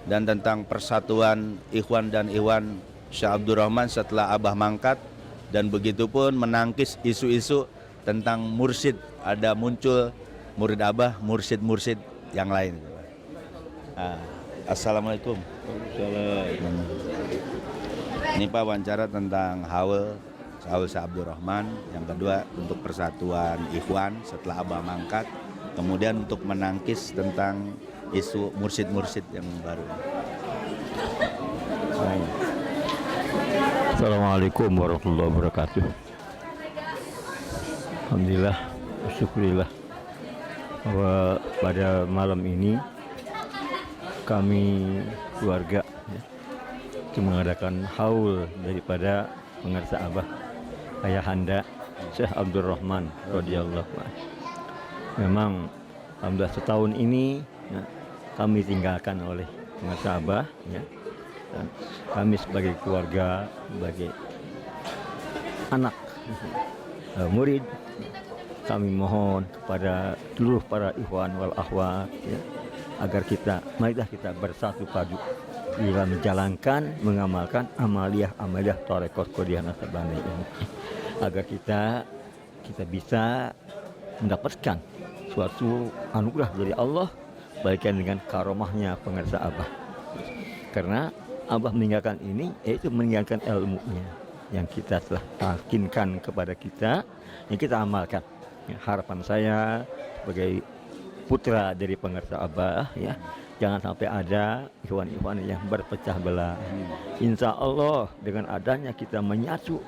dan tentang persatuan ikhwan dan ikhwan Syekh Abdurrahman setelah Abah mangkat, dan begitupun menangkis isu-isu tentang mursyid, ada muncul murid Abah, mursyid-mursyid yang lain. Assalamualaikum. Ini Pak wawancara tentang haul Syekh Abdurrahman, yang kedua untuk persatuan ikhwan setelah Abah mangkat, kemudian untuk menangkis tentang isu mursyid-mursyid yang baru. Assalamualaikum warahmatullahi wabarakatuh. Alhamdulillah, syukurillah bahwa pada malam ini kami keluarga mengadakan haul daripada pengarsa Abah Ayahanda Syekh Abdurrahman radhiyallahu anhu. Memang alhamdulillah setahun ini kami tinggalkan oleh pengarsa Abah, dan kami sebagai keluarga, sebagai anak murid, kami mohon kepada seluruh para ikhwan wal akhwat agar marilah kita bersatu padu dalam menjalankan, mengamalkan amaliyah Thariqah Qadiriyah Naqsabandiyah ini, agar kita bisa mendapatkan suatu anugerah dari Allah baikkan dengan karomahnya pengarsa Abah. Karena Abah meninggalkan ini, yaitu meninggalkan ilmunya yang kita telah talkinkan kepada kita, yang kita amalkan. Ya, harapan saya sebagai putra dari pengerta Abah, ya, jangan sampai ada ikhwan-ikhwan yang berpecah belah. Insya Allah dengan adanya kita menyatu,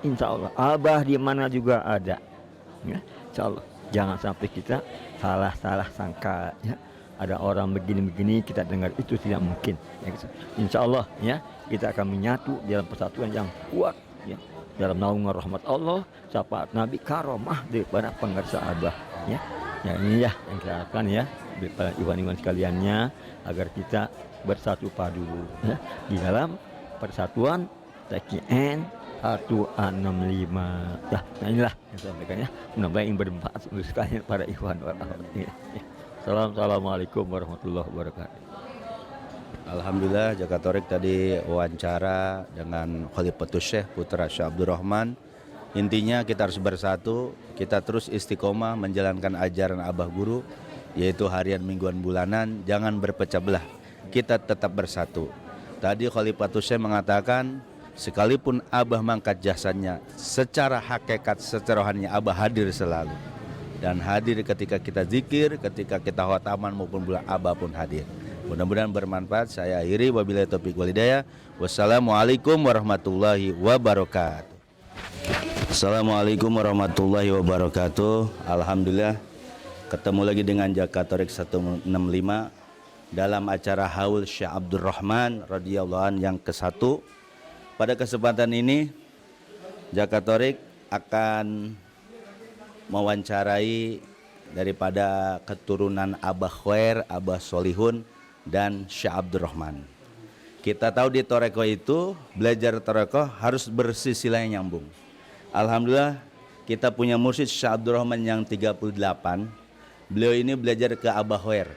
insya Allah Abah di mana juga ada. Ya, insya Allah jangan sampai kita salah sangka. Ya. Ada orang begini-begini kita dengar itu tidak mungkin. Ya, insya Allah ya kita akan menyatu dalam persatuan yang kuat. Ya, dalam naungan rahmat Allah, syafaat Nabi, karomah daripada pengersa Abah. Ya, ya ini ya yang kita harapkan ya, para ikhwan-ikhwan sekaliannya, agar kita bersatu padu ya, di dalam persatuan TKN 165. Ya, nah inilah yang saya sampaikan ya. Mudah-mudahan yang bermanfaat untuk sekalian para ikhwan wal akhwat. Ya. Assalamualaikum warahmatullahi wabarakatuh. Alhamdulillah Jakatorek tadi wawancara dengan Khalifatus Syekh Putra Syekh Abdul Rahman. Intinya kita harus bersatu, kita terus istiqomah menjalankan ajaran Abah Guru, yaitu harian, mingguan, bulanan, jangan berpecah belah. Kita tetap bersatu. Tadi Khalifatus Syekh mengatakan sekalipun Abah mangkat jasanya, secara hakikat, secara rohaninya Abah hadir selalu. Dan hadir ketika kita zikir, ketika kita khataman maupun bulan Abah pun hadir. Mudah-mudahan bermanfaat. Saya akhiri, wabillahi taufiq wal hidayah. Wassalamualaikum warahmatullahi wabarakatuh. Assalamualaikum warahmatullahi wabarakatuh. Alhamdulillah ketemu lagi dengan Jakatorek 165 dalam acara Haul Syekh Abdul Rahman radhiyallahu an yang ke-1. Pada kesempatan ini Jakatorek akan mewawancarai daripada keturunan Abah Khair, Abah Solihun, dan Syekh Abdul Rahman. Kita tahu di Toreko itu belajar Toreko harus bersisilah yang nyambung. Alhamdulillah kita punya mursyid Syekh Abdul Rahman yang 38. Beliau ini belajar ke Abah Khair.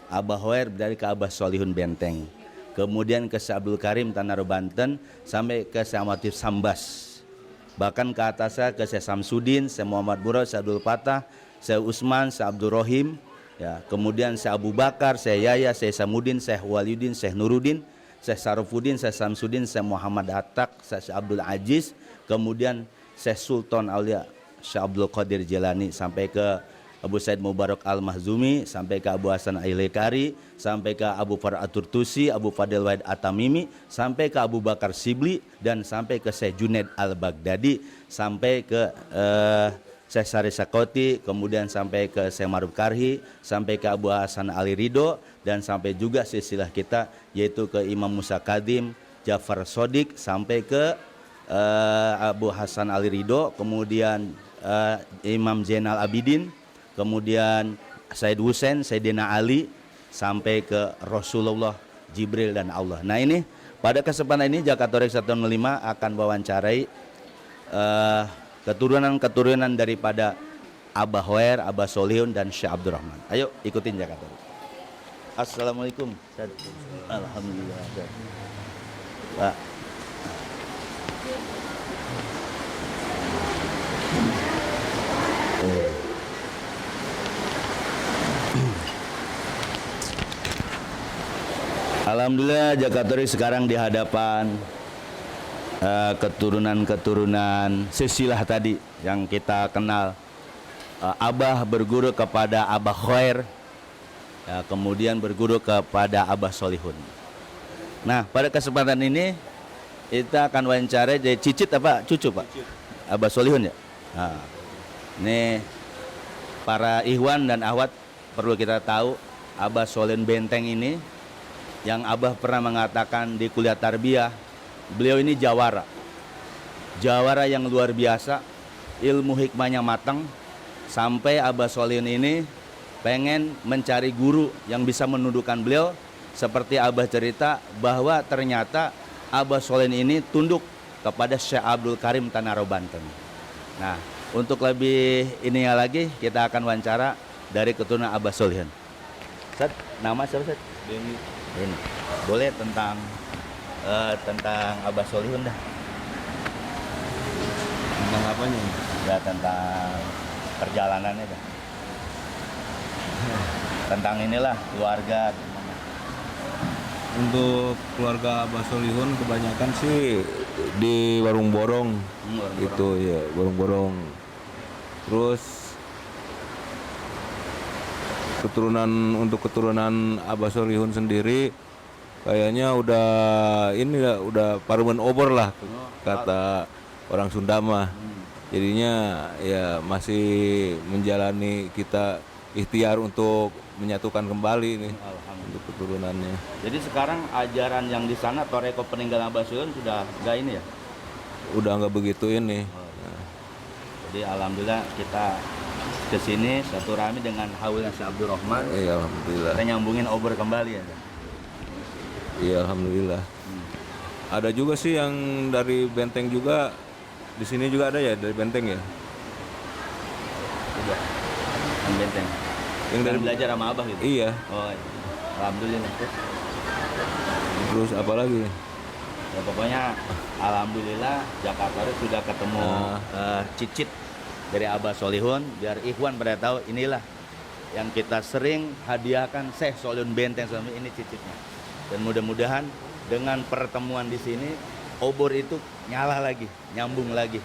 Abah Khair dari ke Abah Solihun Benteng. Kemudian ke Syekh Abdul Karim Tanah Banten sampai ke Syekh Matif Sambas. Bahkan ke atasnya ke Syekh Samsudin, Syekh Muhammad Murad, Syekh Abdul Fatah, Syekh Usman, Syekh Abdul Rohim, ya, kemudian Syekh Abu Bakar, Syekh Yahya, Syekh Samudin, Syekh Waliuddin, Syekh Nuruddin, Syekh Sarufuddin, Syekh Samsudin, Syekh Muhammad Atak, Syekh Abdul Aziz, kemudian Syekh Sultan Aulia, Syekh Abdul Qadir Jilani, sampai ke Abu Said Mubarak Al-Mahzumi, sampai ke Abu Hasan Ailekari, sampai ke Abu Far'atur Tusi, Abu Fadil Wahid At-Tamimi, sampai ke Abu Bakar Sibli, dan sampai ke Syekh Junaid Al-Baghdadi, sampai ke Syekh Sari Sakoti, kemudian sampai ke Syekh Maruf Karhi, sampai ke Abu Hasan Ali Ridho, dan sampai juga silsilah kita yaitu ke Imam Musa Kadim, Jafar Sodik, sampai ke Abu Hasan Ali Ridho, kemudian Imam Zainal Abidin, kemudian Said Husain, Sayyidina Ali, sampai ke Rasulullah, Jibril, dan Allah. Nah ini pada kesempatan ini Jakatorek 165 akan wawancarai keturunan-keturunan daripada Abah Khair, Abah Solihun, dan Syekh Abdul Rahman. Ayo ikutin Jakatorek. Assalamualaikum. Alhamdulillah. Pak. Alhamdulillah Jakatorek sekarang di hadapan keturunan-keturunan silsilah tadi yang kita kenal. Abah berguru kepada Abah Khair, ya, kemudian berguru kepada Abah Solihun. Nah pada kesempatan ini kita akan wawancara dari cicit apa cucu Pak? Abah Solihun ya. Nah, ini para ikhwan dan ahwat perlu kita tahu Abah Solihun Benteng ini yang Abah pernah mengatakan di kuliah tarbiyah, beliau ini jawara yang luar biasa, ilmu hikmahnya matang, sampai Abah Solihun ini pengen mencari guru yang bisa menundukkan beliau. Seperti Abah cerita bahwa ternyata Abah Solihun ini tunduk kepada Syekh Abdul Karim Tanah Banten. Nah untuk lebih ininya lagi kita akan wawancara dari keturunan Abah Solihun. Ustaz, nama siapa Ustaz? Ini boleh tentang Abah Solihun dah. Tentang apanya? Ya tentang perjalanannya dah. Tentang inilah keluarga. Untuk keluarga Abah Solihun kebanyakan sih di warung borong. Warung Itu ya warung borong. Terus untuk keturunan Abah Solihun sendiri kayaknya udah paruman obor lah kata orang Sunda mah. Jadinya ya masih menjalani kita ikhtiar untuk menyatukan kembali nih untuk keturunannya. Jadi sekarang ajaran yang di sana Toreko peninggalan Abah Solihun sudah nggak ini ya? Udah nggak begitu ini. Jadi alhamdulillah kita kesini satu rami dengan Hawilnya Syekh Abdul Rahman. Iya alhamdulillah. Kita nyambungin obor kembali ya. Iya alhamdulillah. Ada juga sih yang dari Benteng juga, di sini juga ada ya dari Benteng ya. Coba. Yang Benteng. Yang dari belajar sama Abah gitu. Iya. Oh, iya. Alhamdulillah. Terus apa lagi? Ya, pokoknya alhamdulillah Jakarta sudah ketemu cicit dari Abah Solihun, biar Ikhwan pada tahu inilah yang kita sering hadiahkan Syekh Solihun Benteng selama ini cicitnya. Dan mudah-mudahan dengan pertemuan di sini obor itu nyala lagi, nyambung lagi.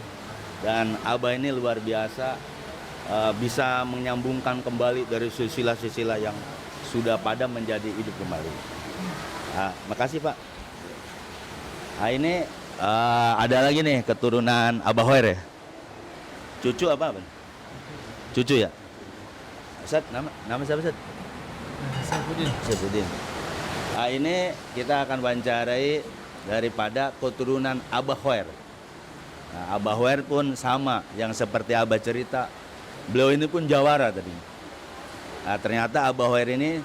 Dan Abah ini luar biasa bisa menyambungkan kembali dari silsilah-silsilah yang sudah padam menjadi hidup kembali. Makasih Pak. Ini ada lagi nih keturunan Abah Hoer ya. Cucu apa? Cucu ya. Ustaz, nama siapa Ustaz? Saifuddin. Ini kita akan wawancarai daripada keturunan Abah Hoer. Abah Hoer pun sama yang seperti Abah cerita. Beliau ini pun jawara tadi. Ternyata Abah Hoer ini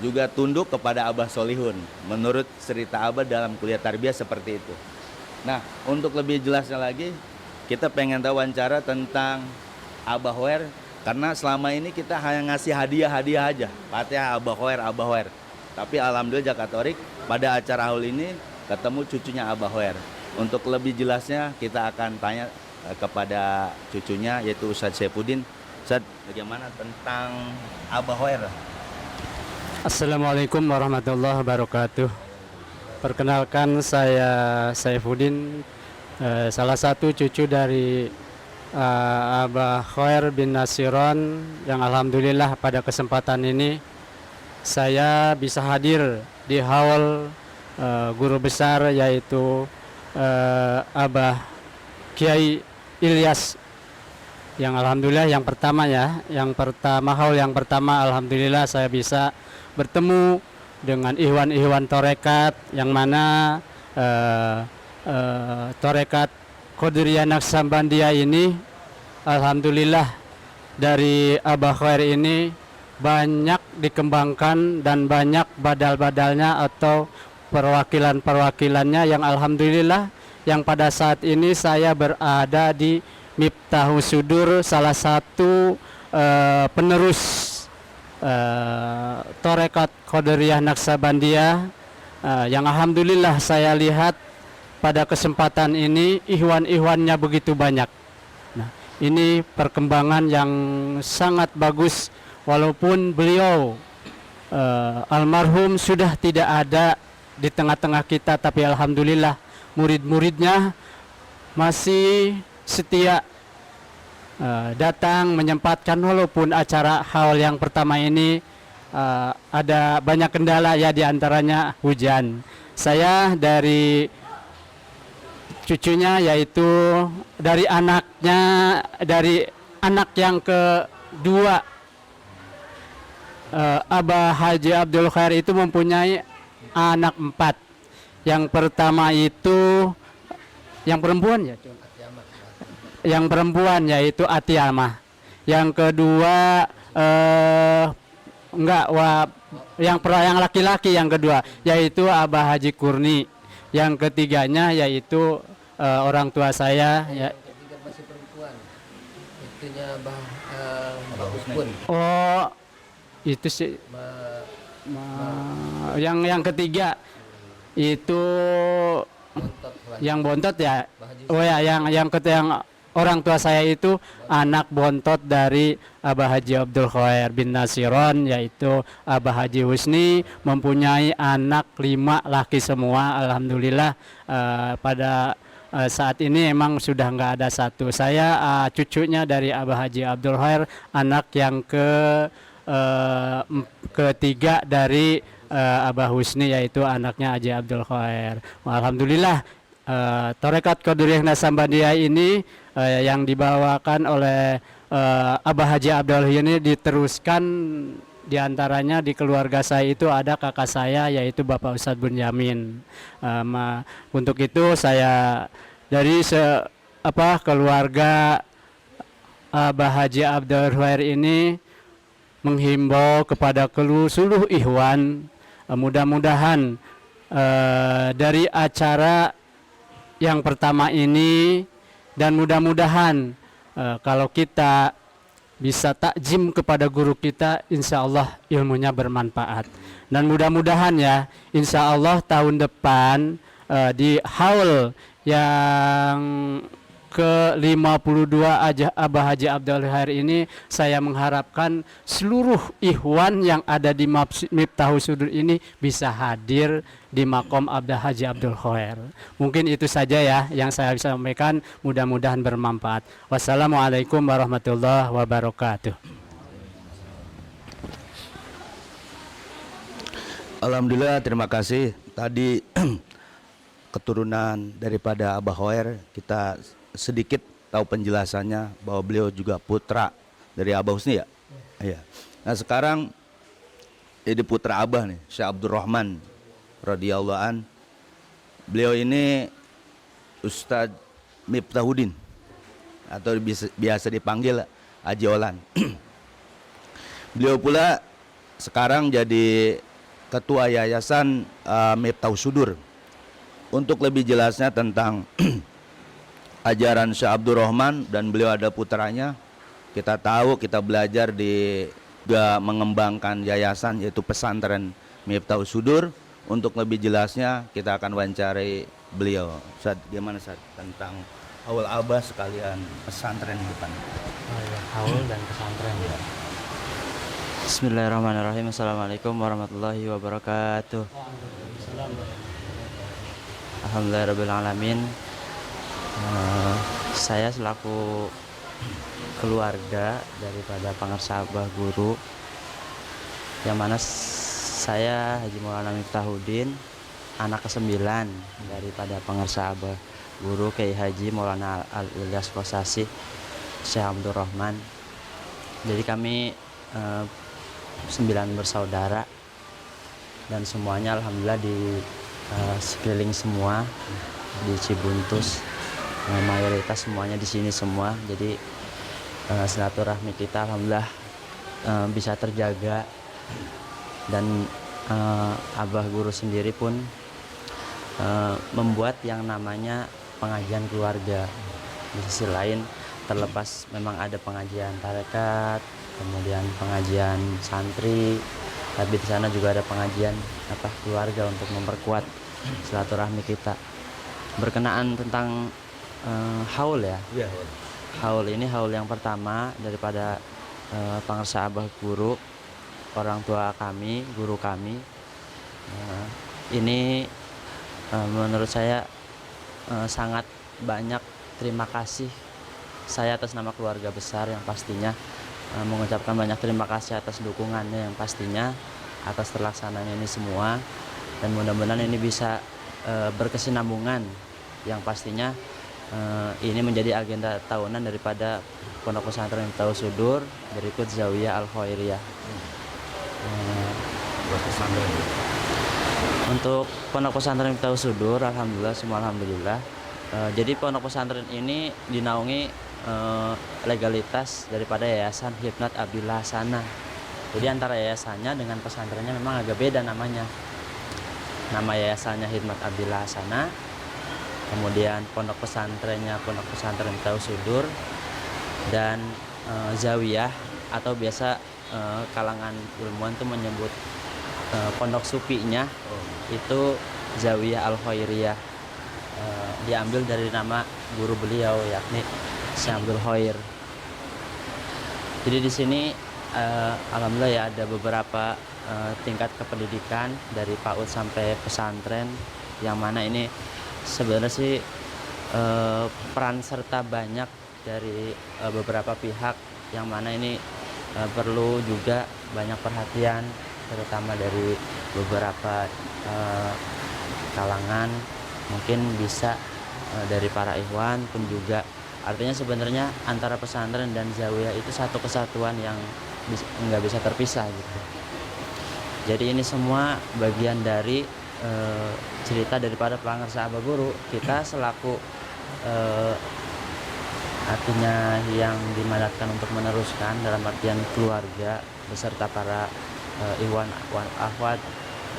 juga tunduk kepada Abah Solihun menurut cerita Abah dalam kuliah tarbiyah seperti itu. Nah, untuk lebih jelasnya lagi kita pengen tahu wawancara tentang Abah Hoer karena selama ini kita hanya ngasih hadiah aja. Fatihah Abah Hoer. Tapi alhamdulillah Jakatorik pada acara haul ini ketemu cucunya Abah Hoer. Untuk lebih jelasnya kita akan tanya kepada cucunya yaitu Ustadz Saifuddin. Ustadz, bagaimana tentang Abah Hoer? Assalamualaikum warahmatullahi wabarakatuh. Perkenalkan saya Saifuddin, salah satu cucu dari Abah Hoer bin Nasiron yang alhamdulillah pada kesempatan ini saya bisa hadir di haul guru besar yaitu Abah Kiai Ilyas yang alhamdulillah yang pertama haul yang pertama alhamdulillah saya bisa bertemu dengan Ikhwan Torekat yang mana Torekat Qadiriyah Naqsabandiyah ini alhamdulillah dari Abah Hoer ini banyak dikembangkan dan banyak badal-badalnya atau perwakilan-perwakilannya yang alhamdulillah yang pada saat ini saya berada di Miftahus Sudur, salah satu penerus Torekat Qadiriyah Naqsabandiyah yang alhamdulillah saya lihat pada kesempatan ini ikhwan-ikhwannya begitu banyak. Nah, ini perkembangan yang sangat bagus walaupun beliau almarhum sudah tidak ada di tengah-tengah kita, tapi alhamdulillah murid-muridnya masih setia datang menyempatkan walaupun acara haul yang pertama ini ada banyak kendala ya diantaranya hujan. Saya dari cucunya yaitu dari anak yang kedua Abah Haji Abdul Khair itu mempunyai anak 4. Yang pertama itu yang perempuan ya. Yang perempuan yaitu Atiyamah. Yang kedua yang laki-laki yang kedua yaitu Abah Haji Kurni. Yang ketiganya yaitu orang tua saya ya. Ketiga masih perempuan. Itunya Abah Uspun. Oh, itu sih yang ketiga itu yang bontot ya. Oh ya, yang orang tua saya itu anak bontot dari Abah Haji Abdul Khair bin Nasiron yaitu Abah Haji Husni, mempunyai anak 5 laki semua. Alhamdulillah pada saat ini emang sudah nggak ada satu. Saya cucunya dari Abah Haji Abdul Khair, anak yang ke ketiga dari Abah Husni, yaitu anaknya Haji Abdul Khair. Alhamdulillah Tarekat Qadiriyah Nasabandiyah ini yang dibawakan oleh Abah Haji Abdul Khair ini diteruskan, diantaranya di keluarga saya itu ada kakak saya yaitu Bapak Ustadz Bunyamin. Untuk itu saya dari keluarga Abah Haji Abdul Khair ini menghimbau kepada seluruh ikhwan, mudah-mudahan dari acara yang pertama ini, dan mudah-mudahan kalau kita bisa takjim kepada guru kita, insya Allah ilmunya bermanfaat. Dan mudah-mudahan ya, insya Allah tahun depan di haul yang ke-52 Abah Haji Abdul Khair ini, saya mengharapkan seluruh ikhwan yang ada di Miftahus Sudur ini bisa hadir di makom Abah Haji Abdul Khair. Mungkin itu saja ya yang saya bisa sampaikan, mudah-mudahan bermanfaat. Wassalamualaikum warahmatullahi wabarakatuh. Alhamdulillah, terima kasih. Tadi keturunan daripada Abah Khair, kita sedikit tahu penjelasannya bahwa beliau juga putra dari Abah Husni ya. Iya. Nah sekarang jadi putra Abah nih, Syekh Abdul Rahman radhiyallahu an. Beliau ini Ustadz Miftahuddin atau biasa dipanggil Haji Olan. Beliau pula sekarang jadi ketua yayasan Miftahus Sudur. Untuk lebih jelasnya tentang ajaran Syekh Abdul Rahman, dan beliau ada putranya, kita tahu, kita belajar di juga mengembangkan yayasan yaitu pesantren Miftahus Sudur. Untuk lebih jelasnya kita akan wawancari beliau. Ustaz, gimana Ustaz tentang haul Abah sekalian pesantren di depan? Haul dan pesantren ya. Bismillahirrahmanirrahim. Assalamualaikum warahmatullahi wabarakatuh. Alhamdulillahirrahmanirrahim. Saya selaku keluarga daripada Pangarsa Abah Guru, yang mana saya Haji Maulana Miftahuddin, anak ke-9 daripada Pangarsa Abah Guru Kiai Haji Maulana Al-Ilyas Kosasih Syekh Abdul Rahman. Jadi kami 9 bersaudara, dan semuanya alhamdulillah di sekeliling semua di Cibuntus. Mayoritas semuanya di sini semua, jadi silaturahmi kita alhamdulillah bisa terjaga, dan Abah Guru sendiri pun membuat yang namanya pengajian keluarga. Di sisi lain, terlepas memang ada pengajian tarekat, kemudian pengajian santri, tapi di sana juga ada pengajian keluarga untuk memperkuat silaturahmi kita. Berkenaan tentang haul ya. Iya. Haul ini haul yang pertama daripada Pangarsa Abah Guru, orang tua kami, guru kami. Ini menurut saya sangat banyak terima kasih saya atas nama keluarga besar, yang pastinya mengucapkan banyak terima kasih atas dukungannya, yang pastinya atas terlaksananya ini semua, dan mudah-mudahan ini bisa berkesinambungan, yang pastinya ini menjadi agenda tahunan daripada Pondok Pesantren Miftahus Sudur berikut Zawiyah Al-Khairiyah. Untuk Pondok Pesantren Miftahus Sudur, alhamdulillah, semua alhamdulillah. Jadi pondok pesantren ini dinaungi legalitas daripada Yayasan Hikmat Abdillah Hasanah. Jadi antara yayasannya dengan pesantrennya memang agak beda namanya. Nama yayasannya Hikmat Abdillah Hasanah, kemudian pondok pesantrennya Pondok Pesantren Miftahus Sudur, dan Zawiyah atau biasa kalangan ilmuwan itu menyebut pondok supinya itu Zawiyah Al-Khairiyah. Diambil dari nama guru beliau yakni Syekh Abdul Khair. Jadi di sini alhamdulillah ya ada beberapa tingkat kependidikan dari PAUD sampai pesantren, yang mana ini sebenarnya sih peran serta banyak dari beberapa pihak, yang mana ini perlu juga banyak perhatian, terutama dari beberapa kalangan, mungkin bisa dari para ikhwan pun juga. Artinya sebenarnya antara pesantren dan zawiyah itu satu kesatuan yang nggak bisa terpisah gitu. Jadi ini semua bagian dari cerita daripada Pangarsa Abah Guru. Kita selaku artinya yang dimandatkan untuk meneruskan, dalam artian keluarga beserta para ikhwan akhwat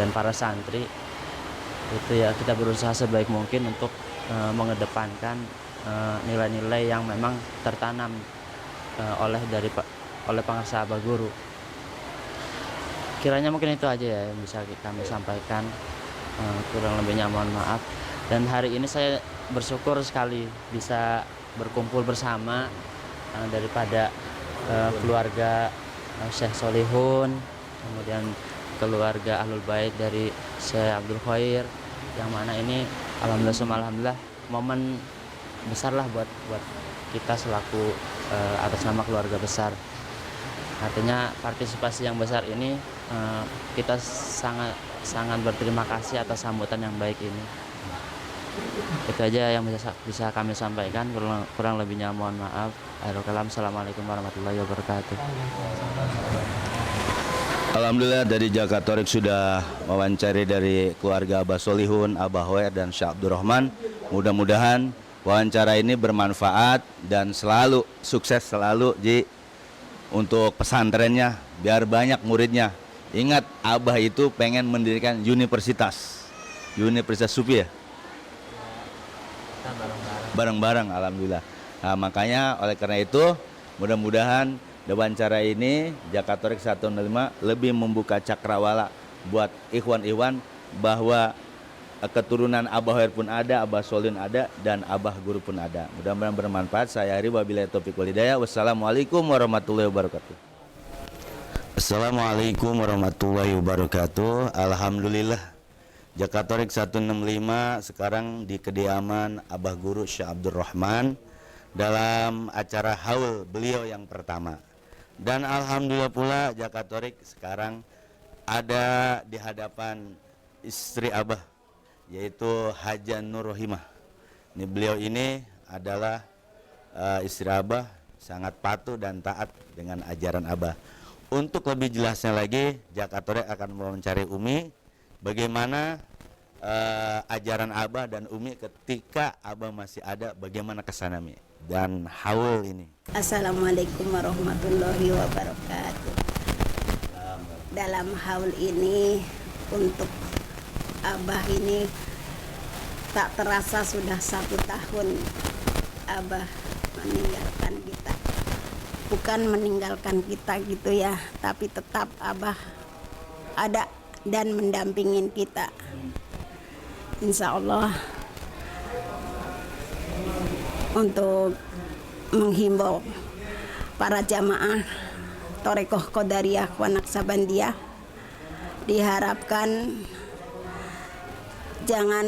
dan para santri, itu ya kita berusaha sebaik mungkin untuk mengedepankan nilai-nilai yang memang tertanam oleh Pangarsa Abah Guru. Kiranya mungkin itu aja ya yang bisa kami sampaikan, kurang lebihnya mohon maaf. Dan hari ini saya bersyukur sekali bisa berkumpul bersama daripada keluarga Syekh Solihun, kemudian keluarga Ahlul Bait dari Syekh Abdul Khair, yang mana ini alhamdulillah momen besar lah buat kita selaku atas nama keluarga besar. Artinya partisipasi yang besar ini kita sangat berterima kasih atas sambutan yang baik ini. Itu aja yang bisa kami sampaikan, kurang lebihnya mohon maaf. Akhirul kalam, assalamualaikum warahmatullahi wabarakatuh. Alhamdulillah dari Jakatorik sudah wawancari dari keluarga Abah Solihun, Abah Hoer dan Syekh Abdurrahman. Mudah-mudahan wawancara ini bermanfaat dan selalu sukses selalu untuk pesantrennya, biar banyak muridnya. Ingat, Abah itu pengen mendirikan universitas Sufi ya? Bareng-bareng, alhamdulillah. Nah, makanya oleh karena itu mudah-mudahan wawancara ini Jakatorik 105 lebih membuka cakrawala buat ikhwan-ikhwan bahwa keturunan Abah Hoer pun ada, Abah Solihun ada, dan Abah Guru pun ada. Mudah-mudahan bermanfaat. Saya Ari, wabillahi taufiq wal hidayah. Wassalamualaikum warahmatullahi wabarakatuh. Assalamualaikum warahmatullahi wabarakatuh. Alhamdulillah, Jakatorik 165 sekarang di kediaman Abah Guru Syekh Abdurrahman dalam acara haul beliau yang pertama. Dan alhamdulillah pula Jakatorik sekarang ada di hadapan istri Abah, yaitu Haja Nur Rohimah. Ini beliau ini adalah istri Abah, sangat patuh dan taat dengan ajaran Abah. Untuk lebih jelasnya lagi, Jakatorik akan mewawancari Umi bagaimana ajaran Abah dan Umi ketika Abah masih ada, bagaimana kesana Mi dan haul ini. Assalamualaikum warahmatullahi wabarakatuh. Dalam haul ini untuk Abah ini tak terasa sudah 1 tahun Abah meninggalkan kita. Bukan meninggalkan kita gitu ya, tapi tetap Abah ada dan mendampingin kita. Insya Allah untuk menghimbau para jamaah Thorekoh Qadariyah wa Naqsabandiyah, diharapkan jangan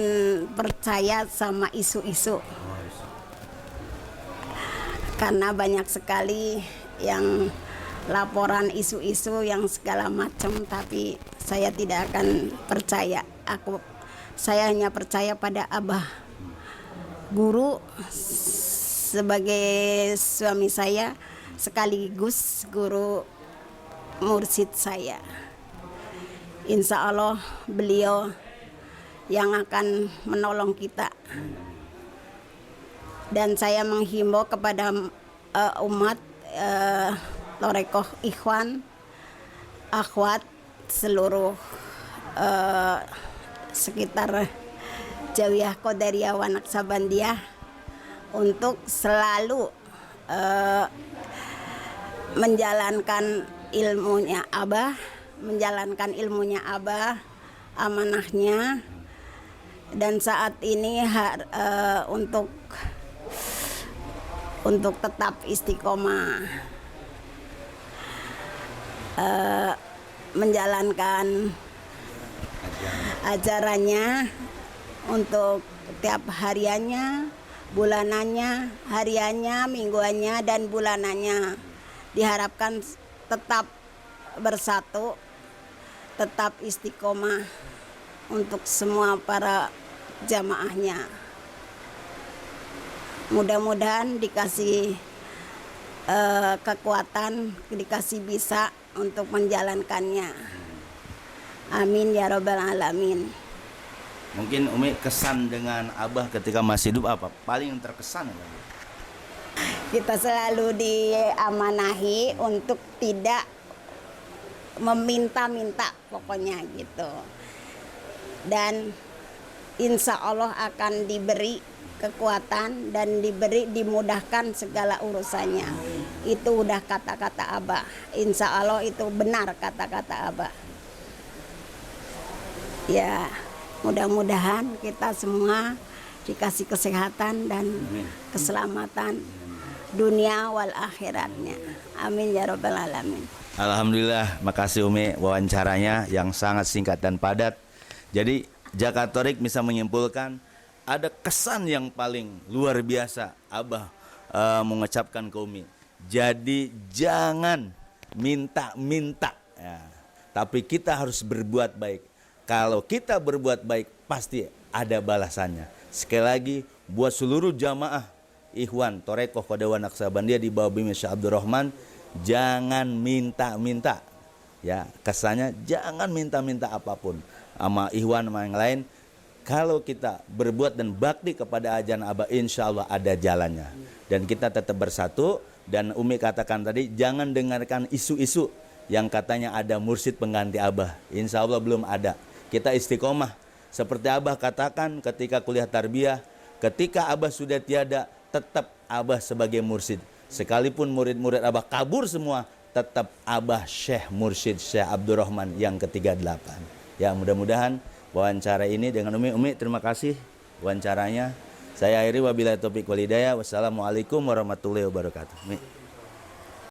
percaya sama isu-isu, karena banyak sekali yang laporan isu-isu yang segala macam, tapi saya tidak akan percaya. Saya hanya percaya pada Abah Guru sebagai suami saya sekaligus guru mursyid saya. Insya Allah beliau yang akan menolong kita. Dan saya menghimbau kepada umat Thorekoh Ikhwan, akhwat seluruh sekitar Zawiyah Qadariyah wa Naqsabandiyah untuk selalu menjalankan ilmunya Abah, amanahnya. Dan saat ini untuk tetap istiqomah menjalankan ajarannya untuk tiap hariannya, bulanannya, hariannya, mingguannya, dan bulanannya. Diharapkan tetap bersatu, tetap istiqomah untuk semua para jamaahnya. Mudah-mudahan dikasih kekuatan, dikasih bisa untuk menjalankannya. Amin ya robbal alamin. Mungkin Umi kesan dengan Abah ketika masih hidup apa? Paling yang terkesan ya? Kita selalu diamanahi untuk tidak meminta-minta pokoknya gitu. Dan insya Allah akan diberi kekuatan dan dimudahkan segala urusannya. Itu udah kata-kata Abah. Insya Allah itu benar kata-kata Abah. Ya, mudah-mudahan kita semua dikasih kesehatan dan keselamatan dunia wal akhiratnya. Amin ya robbal alamin. Alhamdulillah, makasih Umi wawancaranya yang sangat singkat dan padat. Jadi Jakatorik bisa menyimpulkan ada kesan yang paling luar biasa Abah mengucapkan ke Umi. Jadi jangan minta-minta, ya, tapi kita harus berbuat baik. Kalau kita berbuat baik pasti ada balasannya. Sekali lagi buat seluruh jamaah Ikhwan Torekoh Qadawan Naqsabandiyah di bawah bimbingan Syekh Abdul Rahman, jangan minta-minta. Ya, kesannya jangan minta-minta apapun sama Ikhwan sama yang lain. Kalau kita berbuat dan bakti kepada ajaran Abah, insya Allah ada jalannya. Dan kita tetap bersatu. Dan Umi katakan tadi, jangan dengarkan isu-isu yang katanya ada mursyid pengganti Abah. Insya Allah belum ada. Kita istiqomah. Seperti Abah katakan ketika kuliah tarbiyah, ketika Abah sudah tiada, tetap Abah sebagai mursyid. Sekalipun murid-murid Abah kabur semua, tetap Abah Syekh Mursyid Syekh Abdul Rahman yang ke-38. Ya, mudah-mudahan wawancara ini dengan Umi, terima kasih wawancaranya. Saya akhiri wabillahi taufiq wal hidayah. Wassalamualaikum warahmatullahi wabarakatuh. Umi.